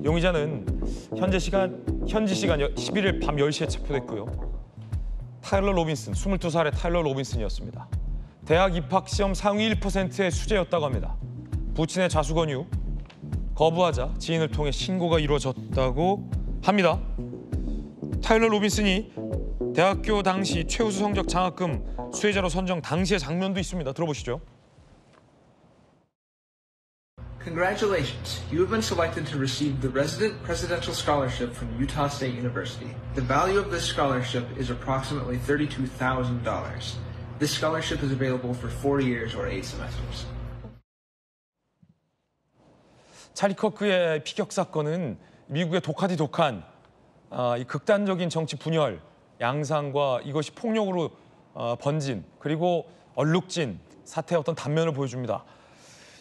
용의자는 현지 시간 11일 밤 10시에 체포됐고요. 타일러 로빈슨, 22살의 타일러 로빈슨이었습니다. 대학 입학 시험 상위 1%의 수재였다고 합니다. 부친의 자수 권유 거부하자 지인을 통해 신고가 이루어졌다고 합니다. 타일러 로빈슨이 대학교 당시 최우수 성적 장학금 수혜자로 선정 당시의 장면도 있습니다. 들어보시죠. Congratulations, you have been selected to receive the Resident Presidential Scholarship from Utah State University. The value of this scholarship is approximately $32,000. This scholarship is available for 4 years or 8 semesters. 찰리 커크의 피격 사건은 미국의 독한 이 극단적인 정치 분열, 양상과 이것이 폭력으로 번진 그리고 얼룩진 사태의 어떤 단면을 보여줍니다.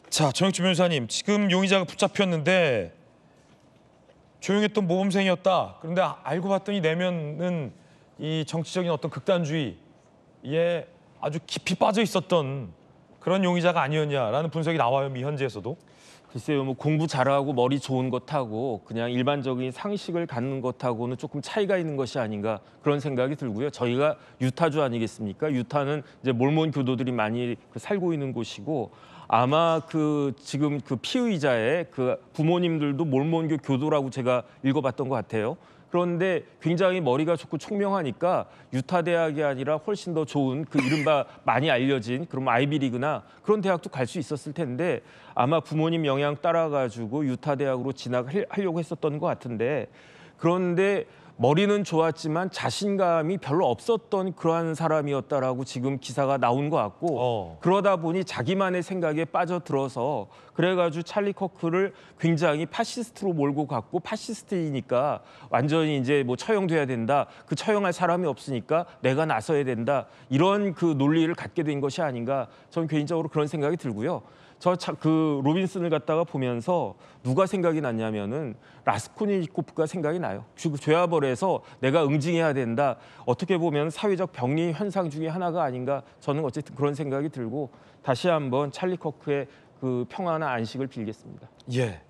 자, 정혁주 변호사님, 지금 용의자가 붙잡혔는데 조용했던 모범생이었다. 그런데 알고 봤더니 내면은 이 정치적인 어떤 극단주의에 아주 깊이 빠져 있었던 그런 용의자가 아니었냐라는 분석이 나와요, 미 현지에서도. 글쎄요, 뭐 공부 잘하고 머리 좋은 것하고 그냥 일반적인 상식을 갖는 것하고는 조금 차이가 있는 것이 아닌가 그런 생각이 들고요. 저희가 유타주 아니겠습니까? 유타는 이제 몰몬 교도들이 많이 살고 있는 곳이고 아마 그 지금 그 피의자의 그 부모님들도 몰몬교 교도라고 제가 읽어봤던 것 같아요. 그런데 굉장히 머리가 좋고 총명하니까 유타 대학이 아니라 훨씬 더 좋은 그 이른바 많이 알려진 그런 아이비리그나 그런 대학도 갈 수 있었을 텐데 아마 부모님 영향 따라가지고 유타 대학으로 진학하려고 했었던 것 같은데 그런데 머리는 좋았지만 자신감이 별로 없었던 그러한 사람이었다라고 지금 기사가 나온 것 같고 그러다 보니 자기만의 생각에 빠져들어서 그래가지고 찰리 커크를 굉장히 파시스트로 몰고 갔고 파시스트이니까 완전히 이제 뭐 처형돼야 된다. 그 처형할 사람이 없으니까 내가 나서야 된다. 이런 그 논리를 갖게 된 것이 아닌가 저는 개인적으로 그런 생각이 들고요. 그 로빈슨을 갖다가 보면서 누가 생각이 났냐면은 라스코니코프가 생각이 나요. 죄와벌에서 내가 응징해야 된다. 어떻게 보면 사회적 병리 현상 중에 하나가 아닌가 저는 어쨌든 그런 생각이 들고 다시 한번 찰리 커크의 그 평화나 안식을 빌겠습니다. 예,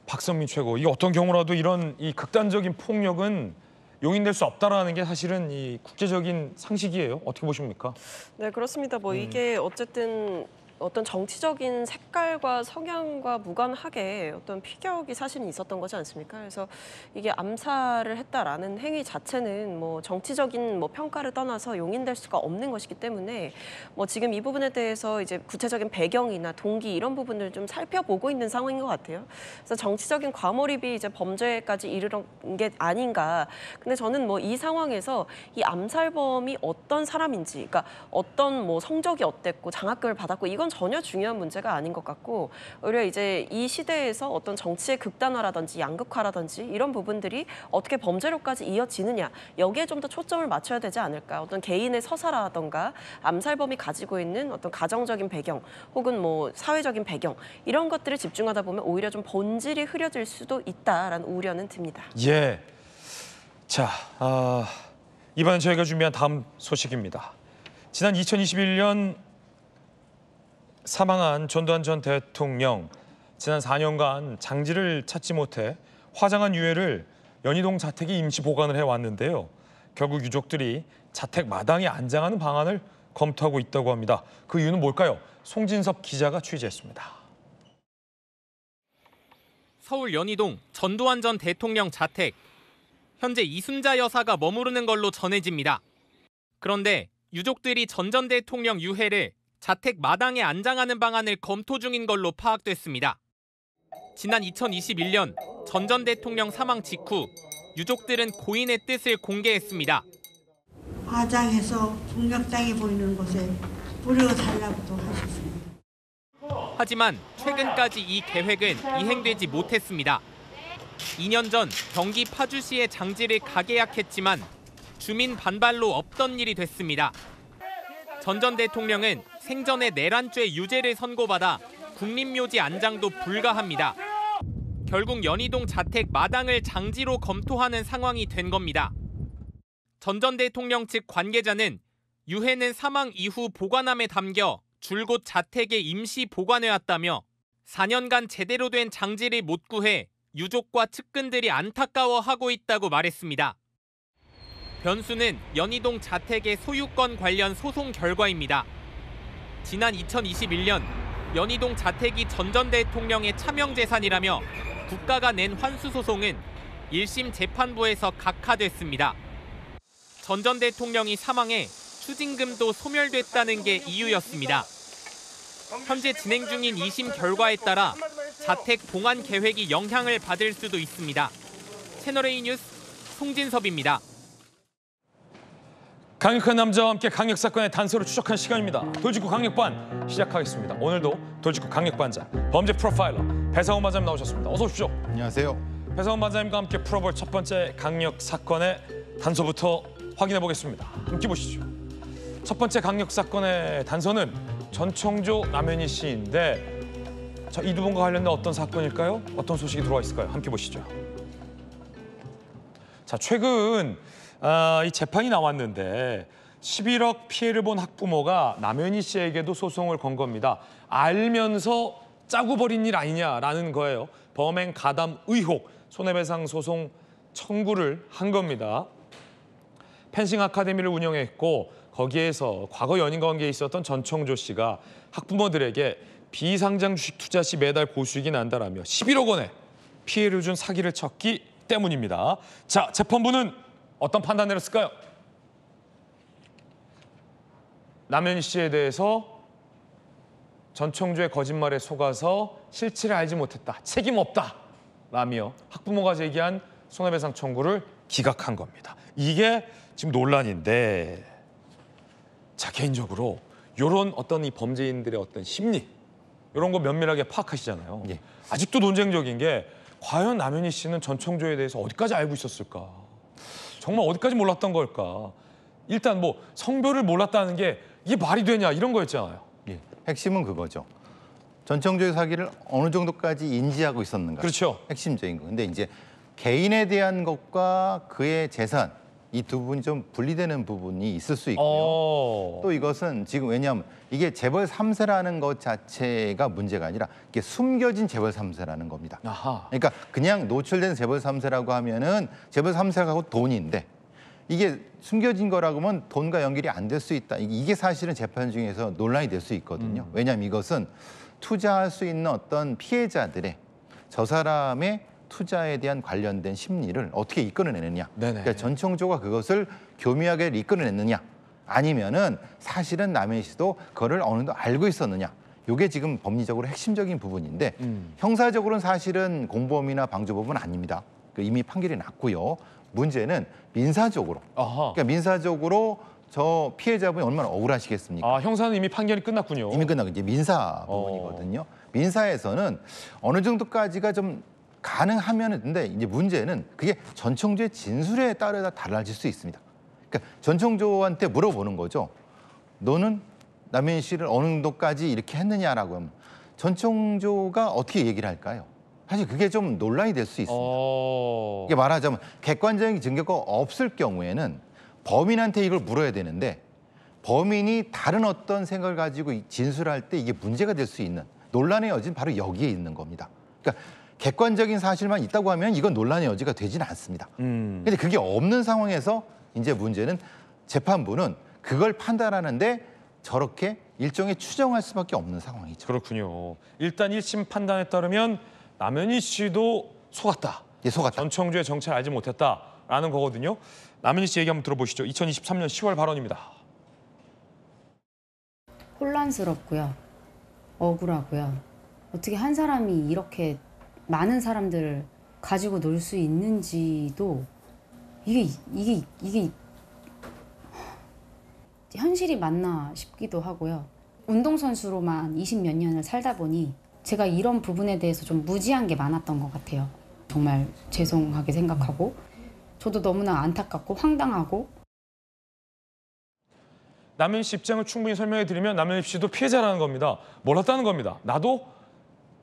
박선민 최고. 이게 어떤 경우라도 이런 이 극단적인 폭력은 용인될 수 없다라는 게 사실은 이 국제적인 상식이에요. 어떻게 보십니까? 네, 그렇습니다. 뭐 이게 어쨌든 어떤 정치적인 색깔과 성향과 무관하게 어떤 피격이 사실은 있었던 거지 않습니까? 그래서 이게 암살을 했다라는 행위 자체는 뭐 정치적인 뭐 평가를 떠나서 용인될 수가 없는 것이기 때문에 뭐 지금 이 부분에 대해서 이제 구체적인 배경이나 동기 이런 부분을 좀 살펴보고 있는 상황인 것 같아요. 그래서 정치적인 과몰입이 이제 범죄까지 이르는 게 아닌가. 근데 저는 뭐 이 상황에서 이 암살범이 어떤 사람인지, 그러니까 어떤 뭐 성적이 어땠고 장학금을 받았고 이건 전혀 중요한 문제가 아닌 것 같고 오히려 이제 이 시대에서 어떤 정치의 극단화라든지 양극화라든지 이런 부분들이 어떻게 범죄로까지 이어지느냐 여기에 좀 더 초점을 맞춰야 되지 않을까. 어떤 개인의 서사라던가 암살범이 가지고 있는 어떤 가정적인 배경 혹은 뭐 사회적인 배경 이런 것들을 집중하다 보면 오히려 좀 본질이 흐려질 수도 있다라는 우려는 듭니다. 예. 자, 이번엔 저희가 준비한 다음 소식입니다. 지난 2021년 사망한 전두환 전 대통령, 지난 4년간 장지를 찾지 못해 화장한 유해를 연희동 자택에 임시 보관을 해왔는데요. 결국 유족들이 자택 마당에 안장하는 방안을 검토하고 있다고 합니다. 그 이유는 뭘까요? 송진섭 기자가 취재했습니다. 서울 연희동 전두환 전 대통령 자택. 현재 이순자 여사가 머무르는 걸로 전해집니다. 그런데 유족들이 전 대통령 유해를 자택 마당에 안장하는 방안을 검토 중인 걸로 파악됐습니다. 지난 2021년 전 대통령 사망 직후 유족들은 고인의 뜻을 공개했습니다. 화장해서 풍력장이 보이는 곳에 뿌려달라고도 하셨습니다. 하지만 최근까지 이 계획은 이행되지 못했습니다. 2년 전 경기 파주시의 장지를 가계약했지만 주민 반발로 없던 일이 됐습니다. 전 대통령은 생전에 내란죄 유죄를 선고받아 국립묘지 안장도 불가합니다. 결국 연희동 자택 마당을 장지로 검토하는 상황이 된 겁니다. 전 대통령 측 관계자는 유해는 사망 이후 보관함에 담겨 줄곧 자택에 임시 보관해왔다며 4년간 제대로 된 장지를 못 구해 유족과 측근들이 안타까워하고 있다고 말했습니다. 변수는 연희동 자택의 소유권 관련 소송 결과입니다. 지난 2021년 연희동 자택이 전 대통령의 차명재산이라며 국가가 낸 환수소송은 1심 재판부에서 각하됐습니다. 전 대통령이 사망해 추징금도 소멸됐다는 게 이유였습니다. 현재 진행 중인 2심 결과에 따라 자택 봉안 계획이 영향을 받을 수도 있습니다. 채널A 뉴스 송진섭입니다. 강력한 남자와 함께 강력 사건의 단서를 추적한 시간입니다. 돌직구 강력반 시작하겠습니다. 오늘도 돌직구 강력반자 범죄 프로파일러 배상훈 반장님 나오셨습니다. 어서 오십시오. 안녕하세요. 배상훈 반장님과 함께 풀어볼 첫 번째 강력 사건의 단서부터 확인해 보겠습니다. 함께 보시죠. 첫 번째 강력 사건의 단서는 전청조 남현희 씨인데 이 두 분과 관련된 어떤 사건일까요? 어떤 소식이 들어와 있을까요? 함께 보시죠. 자, 최근 이 재판이 나왔는데 11억 피해를 본 학부모가 남현희 씨에게도 소송을 건 겁니다. 알면서 짜고 버린 일 아니냐라는 거예요. 범행 가담 의혹, 손해배상 소송 청구를 한 겁니다. 펜싱 아카데미를 운영했고 거기에서 과거 연인 관계에 있었던 전청조 씨가 학부모들에게 비상장 주식 투자 시 매달 고수익이 난다라며 11억 원의 피해를 준 사기를 쳤기 때문입니다. 자, 재판부는 어떤 판단 내렸을까요? 남현희 씨에 대해서 전청조의 거짓말에 속아서 실체를 알지 못했다, 책임 없다라며 학부모가 제기한 손해배상 청구를 기각한 겁니다. 이게 지금 논란인데, 자, 개인적으로 이런 어떤 이 범죄인들의 어떤 심리 이런 거 면밀하게 파악하시잖아요. 예. 아직도 논쟁적인 게 과연 남현희 씨는 전청조에 대해서 어디까지 알고 있었을까? 정말 어디까지 몰랐던 걸까? 일단 뭐 성별을 몰랐다는 게 이게 말이 되냐 이런 거였잖아요. 예. 핵심은 그거죠. 전청조의 사기를 어느 정도까지 인지하고 있었는가. 그렇죠. 핵심적인 거. 근데 이제 개인에 대한 것과 그의 재산 이 두 부분이 좀 분리되는 부분이 있을 수 있고요. 또 이것은 지금 왜냐하면 이게 재벌 3세라는 것 자체가 문제가 아니라 이게 숨겨진 재벌 3세라는 겁니다. 아하. 그러니까 그냥 노출된 재벌 3세라고 하면은 재벌 3세라고 돈인데 이게 숨겨진 거라고 하면 돈과 연결이 안 될 수 있다. 이게 사실은 재판 중에서 논란이 될 수 있거든요. 왜냐하면 이것은 투자할 수 있는 어떤 피해자들의 저 사람의 투자에 대한 관련된 심리를 어떻게 이끌어내느냐. 그러니까 전청조가 그것을 교묘하게 이끌어냈느냐. 아니면은 사실은 남현희 씨도 그거를 어느 정도 알고 있었느냐. 이게 지금 법리적으로 핵심적인 부분인데 형사적으로는 사실은 공범이나 방조법은 아닙니다. 이미 판결이 났고요. 문제는 민사적으로. 그러니까 민사적으로 저 피해자분이 얼마나 억울하시겠습니까? 아, 형사는 이미 판결이 끝났군요. 이미 끝나고 이제 민사 부분이거든요. 민사에서는 어느 정도까지가 좀 가능하면은 근데 이제 문제는 그게 전청조의 진술에 따라 달라질 수 있습니다. 그러니까 전청조한테 물어보는 거죠. 너는 남현희 씨를 어느 정도까지 이렇게 했느냐라고 하면 전청조가 어떻게 얘기를 할까요? 사실 그게 좀 논란이 될 수 있습니다. 이게 말하자면 객관적인 증거가 없을 경우에는 범인한테 이걸 물어야 되는데 범인이 다른 어떤 생각을 가지고 진술할 때 이게 문제가 될 수 있는 논란의 여지는 바로 여기에 있는 겁니다. 그러니까 객관적인 사실만 있다고 하면 이건 논란의 여지가 되지는 않습니다. 근데 그게 없는 상황에서 이제 문제는 재판부는 그걸 판단하는데 저렇게 일종의 추정할 수밖에 없는 상황이죠. 그렇군요. 일단 1심 판단에 따르면 남현희 씨도 속았다. 예, 속았다. 전청조의 정체를 알지 못했다라는 거거든요. 남현희 씨 얘기 한번 들어보시죠. 2023년 10월 발언입니다. 혼란스럽고요. 억울하고요. 어떻게 한 사람이 이렇게 많은 사람들을 가지고 놀 수 있는지도 이게 현실이 맞나 싶기도 하고요. 운동선수로만 20몇 년을 살다 보니 제가 이런 부분에 대해서 좀 무지한 게 많았던 것 같아요. 정말 죄송하게 생각하고 저도 너무나 안타깝고 황당하고. 남현희 씨 입장을 충분히 설명해 드리면 남현희 씨도 피해자라는 겁니다. 몰랐다는 겁니다. 나도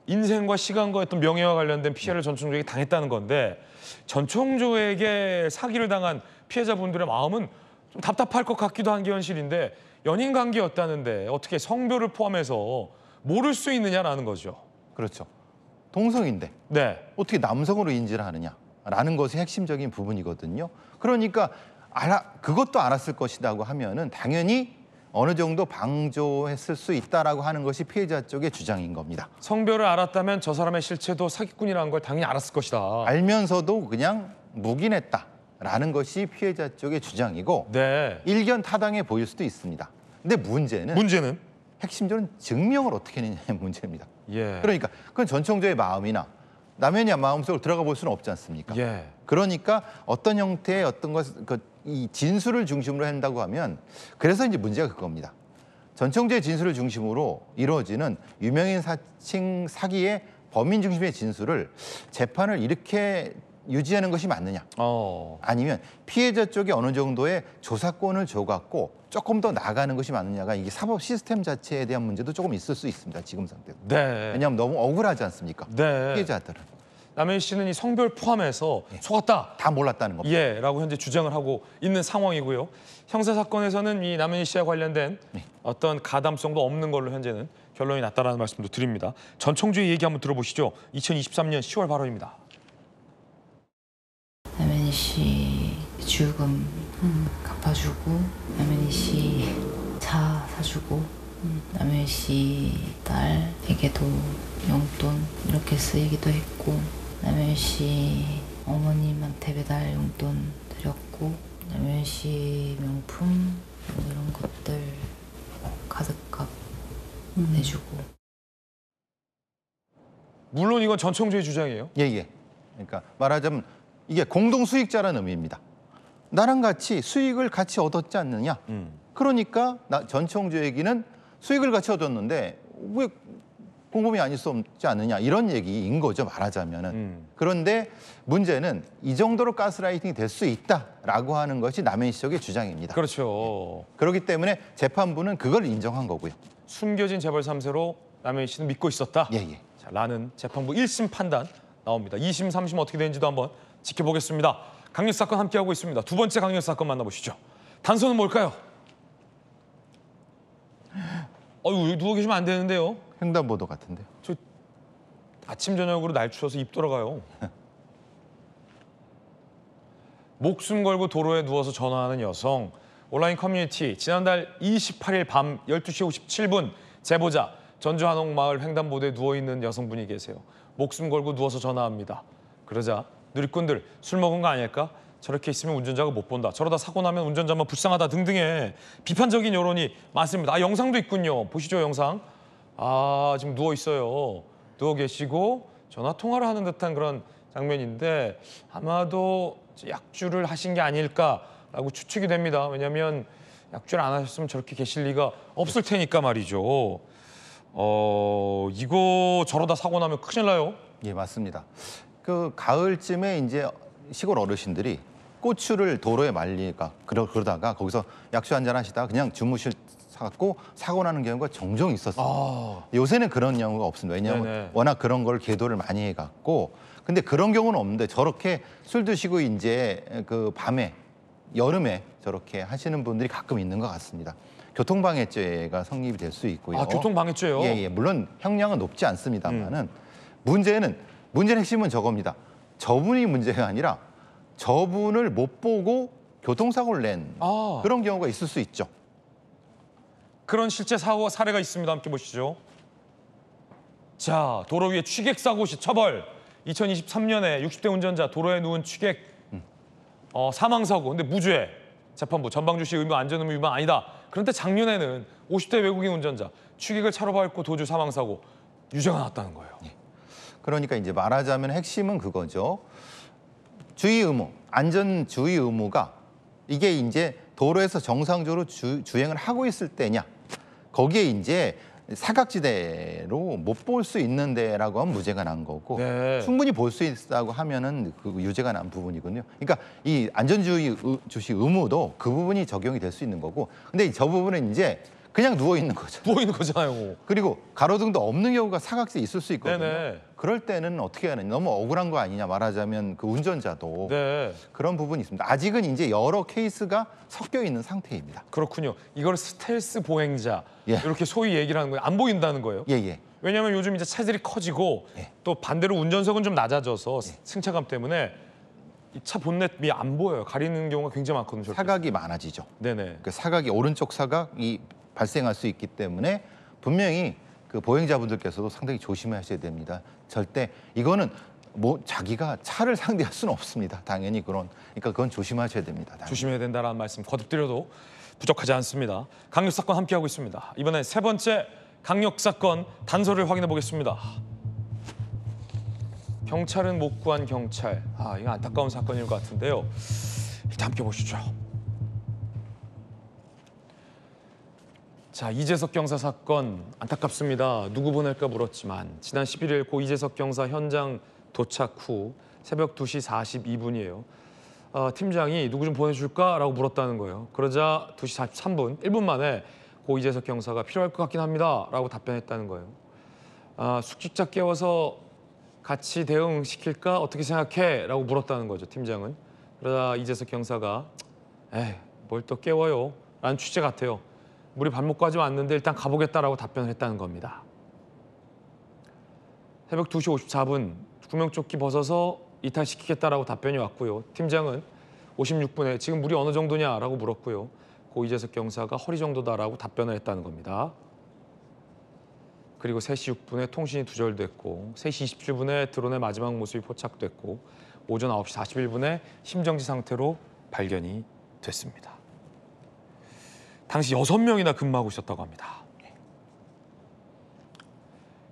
인생과 시간과 어떤 명예와 관련된 피해를 전청조에게 당했다는 건데 전청조에게 사기를 당한 피해자분들의 마음은 좀 답답할 것 같기도 한 게 현실인데 연인 관계였다는데 어떻게 성별을 포함해서 모를 수 있느냐라는 거죠. 그렇죠. 동성인데 네. 어떻게 남성으로 인지를 하느냐라는 것이 핵심적인 부분이거든요. 그러니까 그것도 알았을 것이라고 하면은 당연히 어느 정도 방조했을 수 있다라고 하는 것이 피해자 쪽의 주장인 겁니다. 성별을 알았다면 저 사람의 실체도 사기꾼이라는 걸 당연히 알았을 것이다. 알면서도 그냥 묵인했다라는 것이 피해자 쪽의 주장이고 네. 일견 타당해 보일 수도 있습니다. 근데 문제는 핵심적으로 증명을 어떻게 했느냐의 문제입니다. 예. 그러니까 그건 전청조의 마음이나 남현희 마음속으로 들어가 볼 수는 없지 않습니까? 예. 그러니까 어떤 형태의 어떤 이 진술을 중심으로 한다고 하면 그래서 이제 문제가 그겁니다. 전청조의 진술을 중심으로 이루어지는 유명인 사칭 사기의 범인 중심의 진술을 재판을 이렇게 유지하는 것이 맞느냐? 아니면 피해자 쪽에 어느 정도의 조사권을 줘갖고 조금 더 나가는 것이 맞느냐가 이게 사법 시스템 자체에 대한 문제도 조금 있을 수 있습니다. 지금 상태로. 네. 왜냐하면 너무 억울하지 않습니까? 네. 피해자들은. 남현희 씨는 이 성별 포함해서 속았다. 다 몰랐다는 겁니다. 예, 라고 현재 주장을 하고 있는 상황이고요. 형사 사건에서는 이 남현희 씨와 관련된 어떤 가담성도 없는 걸로 현재는 결론이 났다라는 말씀도 드립니다. 전청조의 얘기 한번 들어보시죠. 2023년 10월 발언입니다. 남현희 씨 주유금 갚아주고 남현희 씨 차 사주고 남현희 씨 딸에게도 용돈 이렇게 쓰이기도 했고 남현희 씨 어머님한테 배달 용돈 드렸고 남현희 씨 명품 이런 것들 카드값 내주고. 물론 이건 전청조의 주장이에요. 예. 그러니까 말하자면 이게 공동 수익자라는 의미입니다. 나랑 같이 수익을 같이 얻었지 않느냐. 그러니까 전청조에게는 수익을 같이 얻었는데 왜 공범이 아닐 수 없지 않느냐 이런 얘기인 거죠, 말하자면은. 그런데 문제는 이 정도로 가스라이팅이 될 수 있다라고 하는 것이 남현희 씨 쪽의 주장입니다. 그렇죠. 그렇기 때문에 재판부는 그걸 인정한 거고요. 숨겨진 재벌 3세로 남현희 씨는 믿고 있었다. 예. 자, 라는 재판부 1심 판단 나옵니다. 2심, 3심 어떻게 되는지도 한번 지켜보겠습니다. 강력 사건 함께하고 있습니다. 두 번째 강력 사건 만나보시죠. 단서는 뭘까요? 여기 누워 계시면 안 되는데요. 횡단보도 같은데요. 저 아침 저녁으로 날 추워서 입 돌아가요. 목숨 걸고 도로에 누워서 전화하는 여성. 온라인 커뮤니티 지난달 28일 밤 12시 57분 제보자 전주 한옥마을 횡단보도에 누워있는 여성분이 계세요. 목숨 걸고 누워서 전화합니다. 그러자 누리꾼들 술 먹은 거 아닐까? 저렇게 있으면 운전자가 못 본다. 저러다 사고 나면 운전자만 불쌍하다 등등의 비판적인 여론이 많습니다. 영상도 있군요. 보시죠, 영상. 지금 누워 있어요. 누워 계시고 전화 통화를 하는 듯한 그런 장면인데 아마도 약주를 하신 게 아닐까라고 추측이 됩니다. 왜냐하면 약주를 안 하셨으면 저렇게 계실 리가 없을 테니까 말이죠. 이거 저러다 사고 나면 큰일 나요. 예, 맞습니다. 그 가을쯤에 이제 시골 어르신들이 고추를 도로에 말리가 그러다가 거기서 약주 한잔 하시다가 그냥 주무실 사갖고 사고 나는 경우가 종종 있었어요. 요새는 그런 경우가 없습니다. 왜냐하면 워낙 그런 걸 계도를 많이 해갖고. 근데 그런 경우는 없는데 저렇게 술 드시고 이제 그 밤에 여름에 저렇게 하시는 분들이 가끔 있는 것 같습니다. 교통방해죄가 성립이 될 수 있고요. 교통방해죄요? 예. 물론 형량은 높지 않습니다만은 문제는 문제의 핵심은 저겁니다. 저분이 문제가 아니라 저분을 못 보고 교통사고를 낸 그런 경우가 있을 수 있죠. 그런 실제 사례가 있습니다. 함께 보시죠. 자, 도로 위에 취객 사고 시 처벌. 2023년에 60대 운전자 도로에 누운 취객 사망 사고. 근데 무죄. 재판부 전방주시 의무 안전의무 위반 아니다. 그런데 작년에는 50대 외국인 운전자 취객을 차로 밟고 도주 사망 사고 유죄가 나왔다는 거예요. 그러니까 이제 말하자면 핵심은 그거죠. 주의 의무, 안전 주의 의무가 이게 이제 도로에서 정상적으로 주행을 하고 있을 때냐. 거기에 이제 사각지대로 못 볼 수 있는데라고 하면 무죄가 난 거고 충분히 볼 수 있다고 하면은 그 유죄가 난 부분이거든요. 그러니까 이 안전주시 의무도 그 부분이 적용이 될 수 있는 거고, 근데 저 부분은 이제 그냥 누워 있는 거죠. 누워 있는 거잖아요. 그리고 가로등도 없는 경우가 사각지대에 있을 수 있거든요. 네네. 그럴 때는 어떻게 하느냐, 너무 억울한 거 아니냐 말하자면 그 운전자도 그런 부분이 있습니다. 아직은 이제 여러 케이스가 섞여 있는 상태입니다. 그렇군요. 이걸 스텔스 보행자 이렇게 소위 얘기를 하는 거예요. 안 보인다는 거예요. 왜냐하면 요즘 이제 차들이 커지고 또 반대로 운전석은 좀 낮아져서 승차감 때문에 이 차 본넷이 안 보여요. 가리는 경우가 굉장히 많거든요. 사각이 많아지죠. 네네. 그 사각이 오른쪽 사각이 발생할 수 있기 때문에 분명히 그 보행자분들께서도 상당히 조심하셔야 됩니다. 절대 이거는 뭐 자기가 차를 상대할 수는 없습니다. 당연히 그러니까 그건 조심하셔야 됩니다. 당연히. 조심해야 된다는 말씀 거듭드려도 부족하지 않습니다. 강력 사건 함께하고 있습니다. 이번엔 세 번째 강력 사건 단서를 확인해 보겠습니다. 경찰은 못 구한 경찰. 이거 안타까운 사건일 것 같은데요. 일단 함께 보시죠. 자, 이재석 경사 사건 안타깝습니다. 누구 보낼까 물었지만 지난 11일 고 이재석 경사 현장 도착 후 새벽 2시 42분이에요. 팀장이 누구 좀 보내줄까라고 물었다는 거예요. 그러자 2시 43분, 1분 만에 고 이재석 경사가 필요할 것 같긴 합니다라고 답변했다는 거예요. 숙직자 깨워서 같이 대응시킬까 어떻게 생각해? 라고 물었다는 거죠, 팀장은. 그러자 이재석 경사가 뭘 또 깨워요? 라는 취재 같아요. 우리 발목까지 왔는데 일단 가보겠다라고 답변을 했다는 겁니다. 새벽 2시 54분 구명조끼 벗어서 이탈시키겠다라고 답변이 왔고요. 팀장은 56분에 지금 물이 어느 정도냐라고 물었고요. 고 이재석 경사가 허리 정도다라고 답변을 했다는 겁니다. 그리고 3시 6분에 통신이 두절됐고 3시 27분에 드론의 마지막 모습이 포착됐고 오전 9시 41분에 심정지 상태로 발견이 됐습니다. 당시 6명이나 근무하고 있었다고 합니다.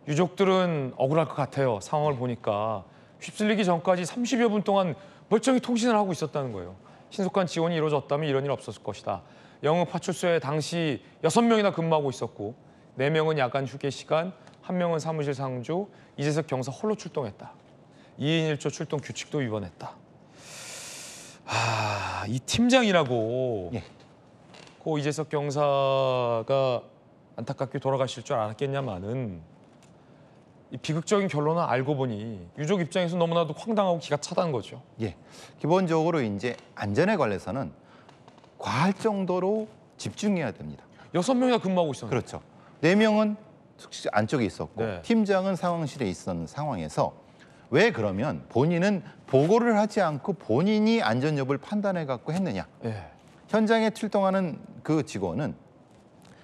유족들은 억울할 것 같아요. 상황을 보니까 휩쓸리기 전까지 30여 분 동안 멀쩡히 통신을 하고 있었다는 거예요. 신속한 지원이 이루어졌다면 이런 일 없었을 것이다. 영흥 파출소에 당시 6명이나 근무하고 있었고 4명은 야간 휴게 시간, 1명은 사무실 상주, 이재석 경사 홀로 출동했다. 2인 1조 출동 규칙도 위반했다. 이 팀장이라고 고 이재석 경사가 안타깝게 돌아가실 줄 알았겠냐마는 이 비극적인 결론을 알고 보니 유족 입장에서 너무나도 황당하고 기가 차단 거죠. 기본적으로 이제 안전에 관해서는 과할 정도로 집중해야 됩니다. 6명이나 근무하고 있었는데. 그렇죠. 4명은 숙식 안쪽에 있었고 팀장은 상황실에 있었는 상황에서 왜 그러면 본인은 보고를 하지 않고 본인이 안전 여부를 판단해 갖고 했느냐. 현장에 출동하는 그 직원은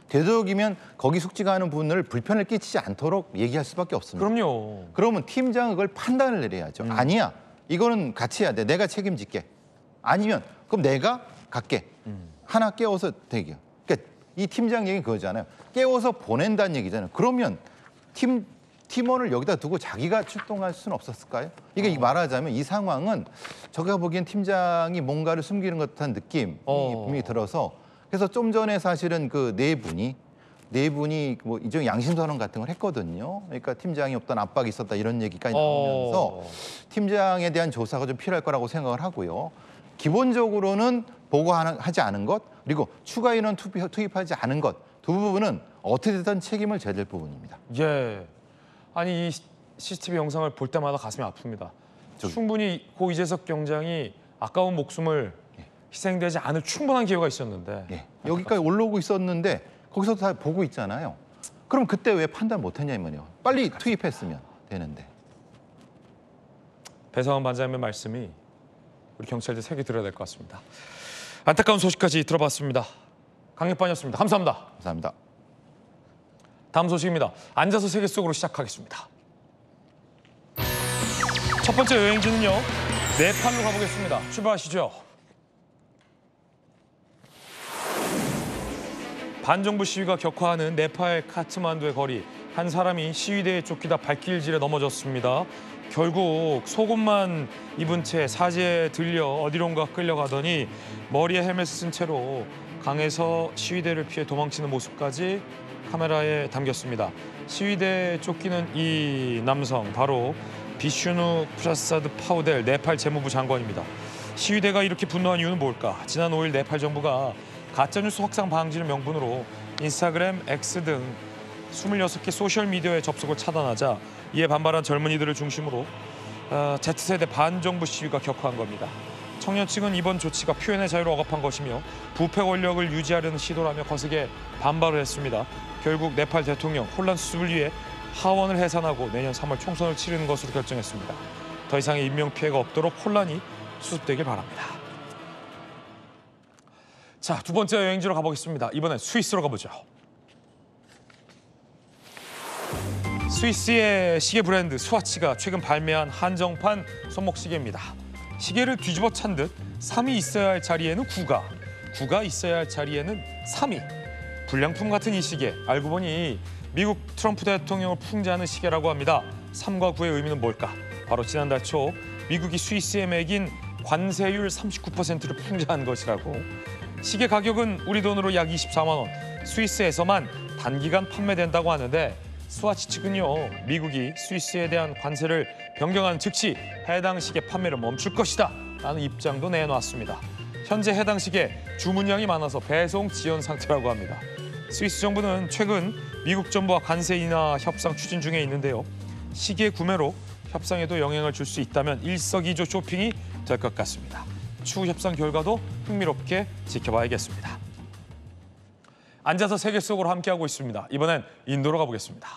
되도록이면 거기 숙직하는 분을 불편을 끼치지 않도록 얘기할 수밖에 없습니다. 그럼요. 그러면 팀장은 그걸 판단을 내려야죠. 아니야, 이거는 같이 해야 돼. 내가 책임질게. 아니면 그럼 내가 갈게. 하나 깨워서 대기요. 그러니까 이 팀장 얘기 그거잖아요. 깨워서 보낸다는 얘기잖아요. 그러면 팀원을 여기다 두고 자기가 출동할 수는 없었을까요? 이게 말하자면 이 상황은 제가 보기엔 팀장이 뭔가를 숨기는 것 같은 느낌이 분명히 들어서 그래서 좀 전에 사실은 그 네 분이 뭐 일종의 양심선언 같은 걸 했거든요. 그러니까 팀장이 없던 압박이 있었다 이런 얘기까지 나오면서 팀장에 대한 조사가 좀 필요할 거라고 생각을 하고요. 기본적으로는 보고하지 않은 것 그리고 추가 인원 투입하지 않은 것 두 부분은 어떻게 됐든 책임을 져야 될 부분입니다. 아니 이 CCTV 영상을 볼 때마다 가슴이 아픕니다. 충분히 고 이재석 경장이 아까운 목숨을 희생되지 않을 충분한 기회가 있었는데 여기까지 올라오고 있었는데 거기서 다 보고 있잖아요. 그럼 그때 왜 판단 못했냐 이 말이에요. 빨리 투입했으면 되는데. 배상원 반장님의 말씀이 우리 경찰들 새겨 들어야 될 것 같습니다. 안타까운 소식까지 들어봤습니다. 강력반이었습니다. 감사합니다. 감사합니다. 다음 소식입니다. 앉아서 세계 속으로 시작하겠습니다. 첫 번째 여행지는요. 네팔로 가보겠습니다. 출발하시죠. 반정부 시위가 격화하는 네팔 카트만두의 거리. 한 사람이 시위대에 쫓기다 발길질에 넘어졌습니다. 결국 속옷만 입은 채 사지에 들려 어디론가 끌려가더니 머리에 헬멧을 쓴 채로 강에서 시위대를 피해 도망치는 모습까지 카메라에 담겼습니다. 시위대에 쫓기는 이 남성 바로 비슈누 프라사드 파우델 네팔 재무부 장관입니다. 시위대가 이렇게 분노한 이유는 뭘까? 지난 5일 네팔 정부가 가짜뉴스 확산 방지를 명분으로 인스타그램, X 등 26개 소셜미디어의 접속을 차단하자 이에 반발한 젊은이들을 중심으로 Z세대 반정부 시위가 격화한 겁니다. 청년 측은 이번 조치가 표현의 자유를 억압한 것이며 부패 권력을 유지하려는 시도라며 거세게 반발을 했습니다. 결국 네팔 대통령 혼란 수습을 위해 하원을 해산하고 내년 3월 총선을 치르는 것으로 결정했습니다. 더 이상의 인명피해가 없도록 혼란이 수습되길 바랍니다. 자, 두 번째 여행지로 가보겠습니다. 이번엔 스위스로 가보죠. 스위스의 시계 브랜드 스와치가 최근 발매한 한정판 손목시계입니다. 시계를 뒤집어 찬 듯 3이 있어야 할 자리에는 9가, 9가 있어야 할 자리에는 3이. 불량품 같은 이 시계, 알고 보니 미국 트럼프 대통령을 풍자하는 시계라고 합니다. 3과 9의 의미는 뭘까? 바로 지난달 초 미국이 스위스에 매긴 관세율 39%를 풍자한 것이라고. 시계 가격은 우리 돈으로 약 24만 원, 스위스에서만 단기간 판매된다고 하는데 스와치 측은요, 미국이 스위스에 대한 관세를 변경한 즉시 해당 시계 판매를 멈출 것이다 라는 입장도 내놓았습니다. 현재 해당 시계 주문량이 많아서 배송 지연 상태라고 합니다. 스위스 정부는 최근 미국 정부와 관세 인하 협상 추진 중에 있는데요. 시계 구매로 협상에도 영향을 줄 수 있다면 일석이조 쇼핑이 될 것 같습니다. 추후 협상 결과도 흥미롭게 지켜봐야겠습니다. 앉아서 세계 속으로 함께하고 있습니다. 이번엔 인도로 가보겠습니다.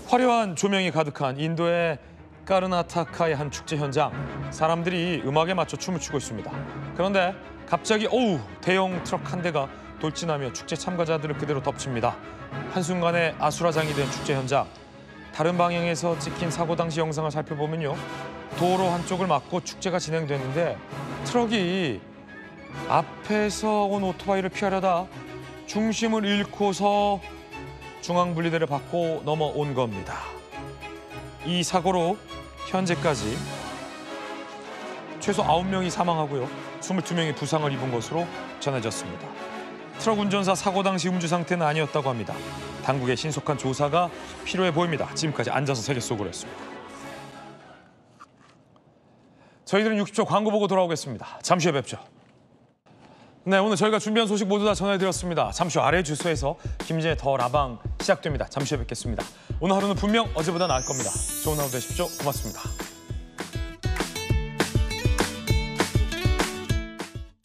화려한 조명이 가득한 인도의 까르나타카의 한 축제 현장. 사람들이 음악에 맞춰 춤을 추고 있습니다. 그런데 갑자기 대형 트럭 한 대가 돌진하며 축제 참가자들을 그대로 덮칩니다. 한순간에 아수라장이 된 축제 현장. 다른 방향에서 찍힌 사고 당시 영상을 살펴보면요. 도로 한쪽을 막고 축제가 진행되는데 트럭이 앞에서 온 오토바이를 피하려다 중심을 잃고서 중앙 분리대를 받고 넘어온 겁니다. 이 사고로 현재까지 최소 9명이 사망하고요. 22명이 부상을 입은 것으로 전해졌습니다. 트럭 운전사 사고 당시 음주 상태는 아니었다고 합니다. 당국의 신속한 조사가 필요해 보입니다. 지금까지 앉아서 세계 속으로 했습니다. 저희들은 60초 광고 보고 돌아오겠습니다. 잠시 후에 뵙죠. 네, 오늘 저희가 준비한 소식 모두 다 전해드렸습니다. 잠시 후 아래 주소에서 김진의 더 라방 시작됩니다. 잠시 후에 뵙겠습니다. 오늘 하루는 분명 어제보다 나을 겁니다. 좋은 하루 되십시오. 고맙습니다.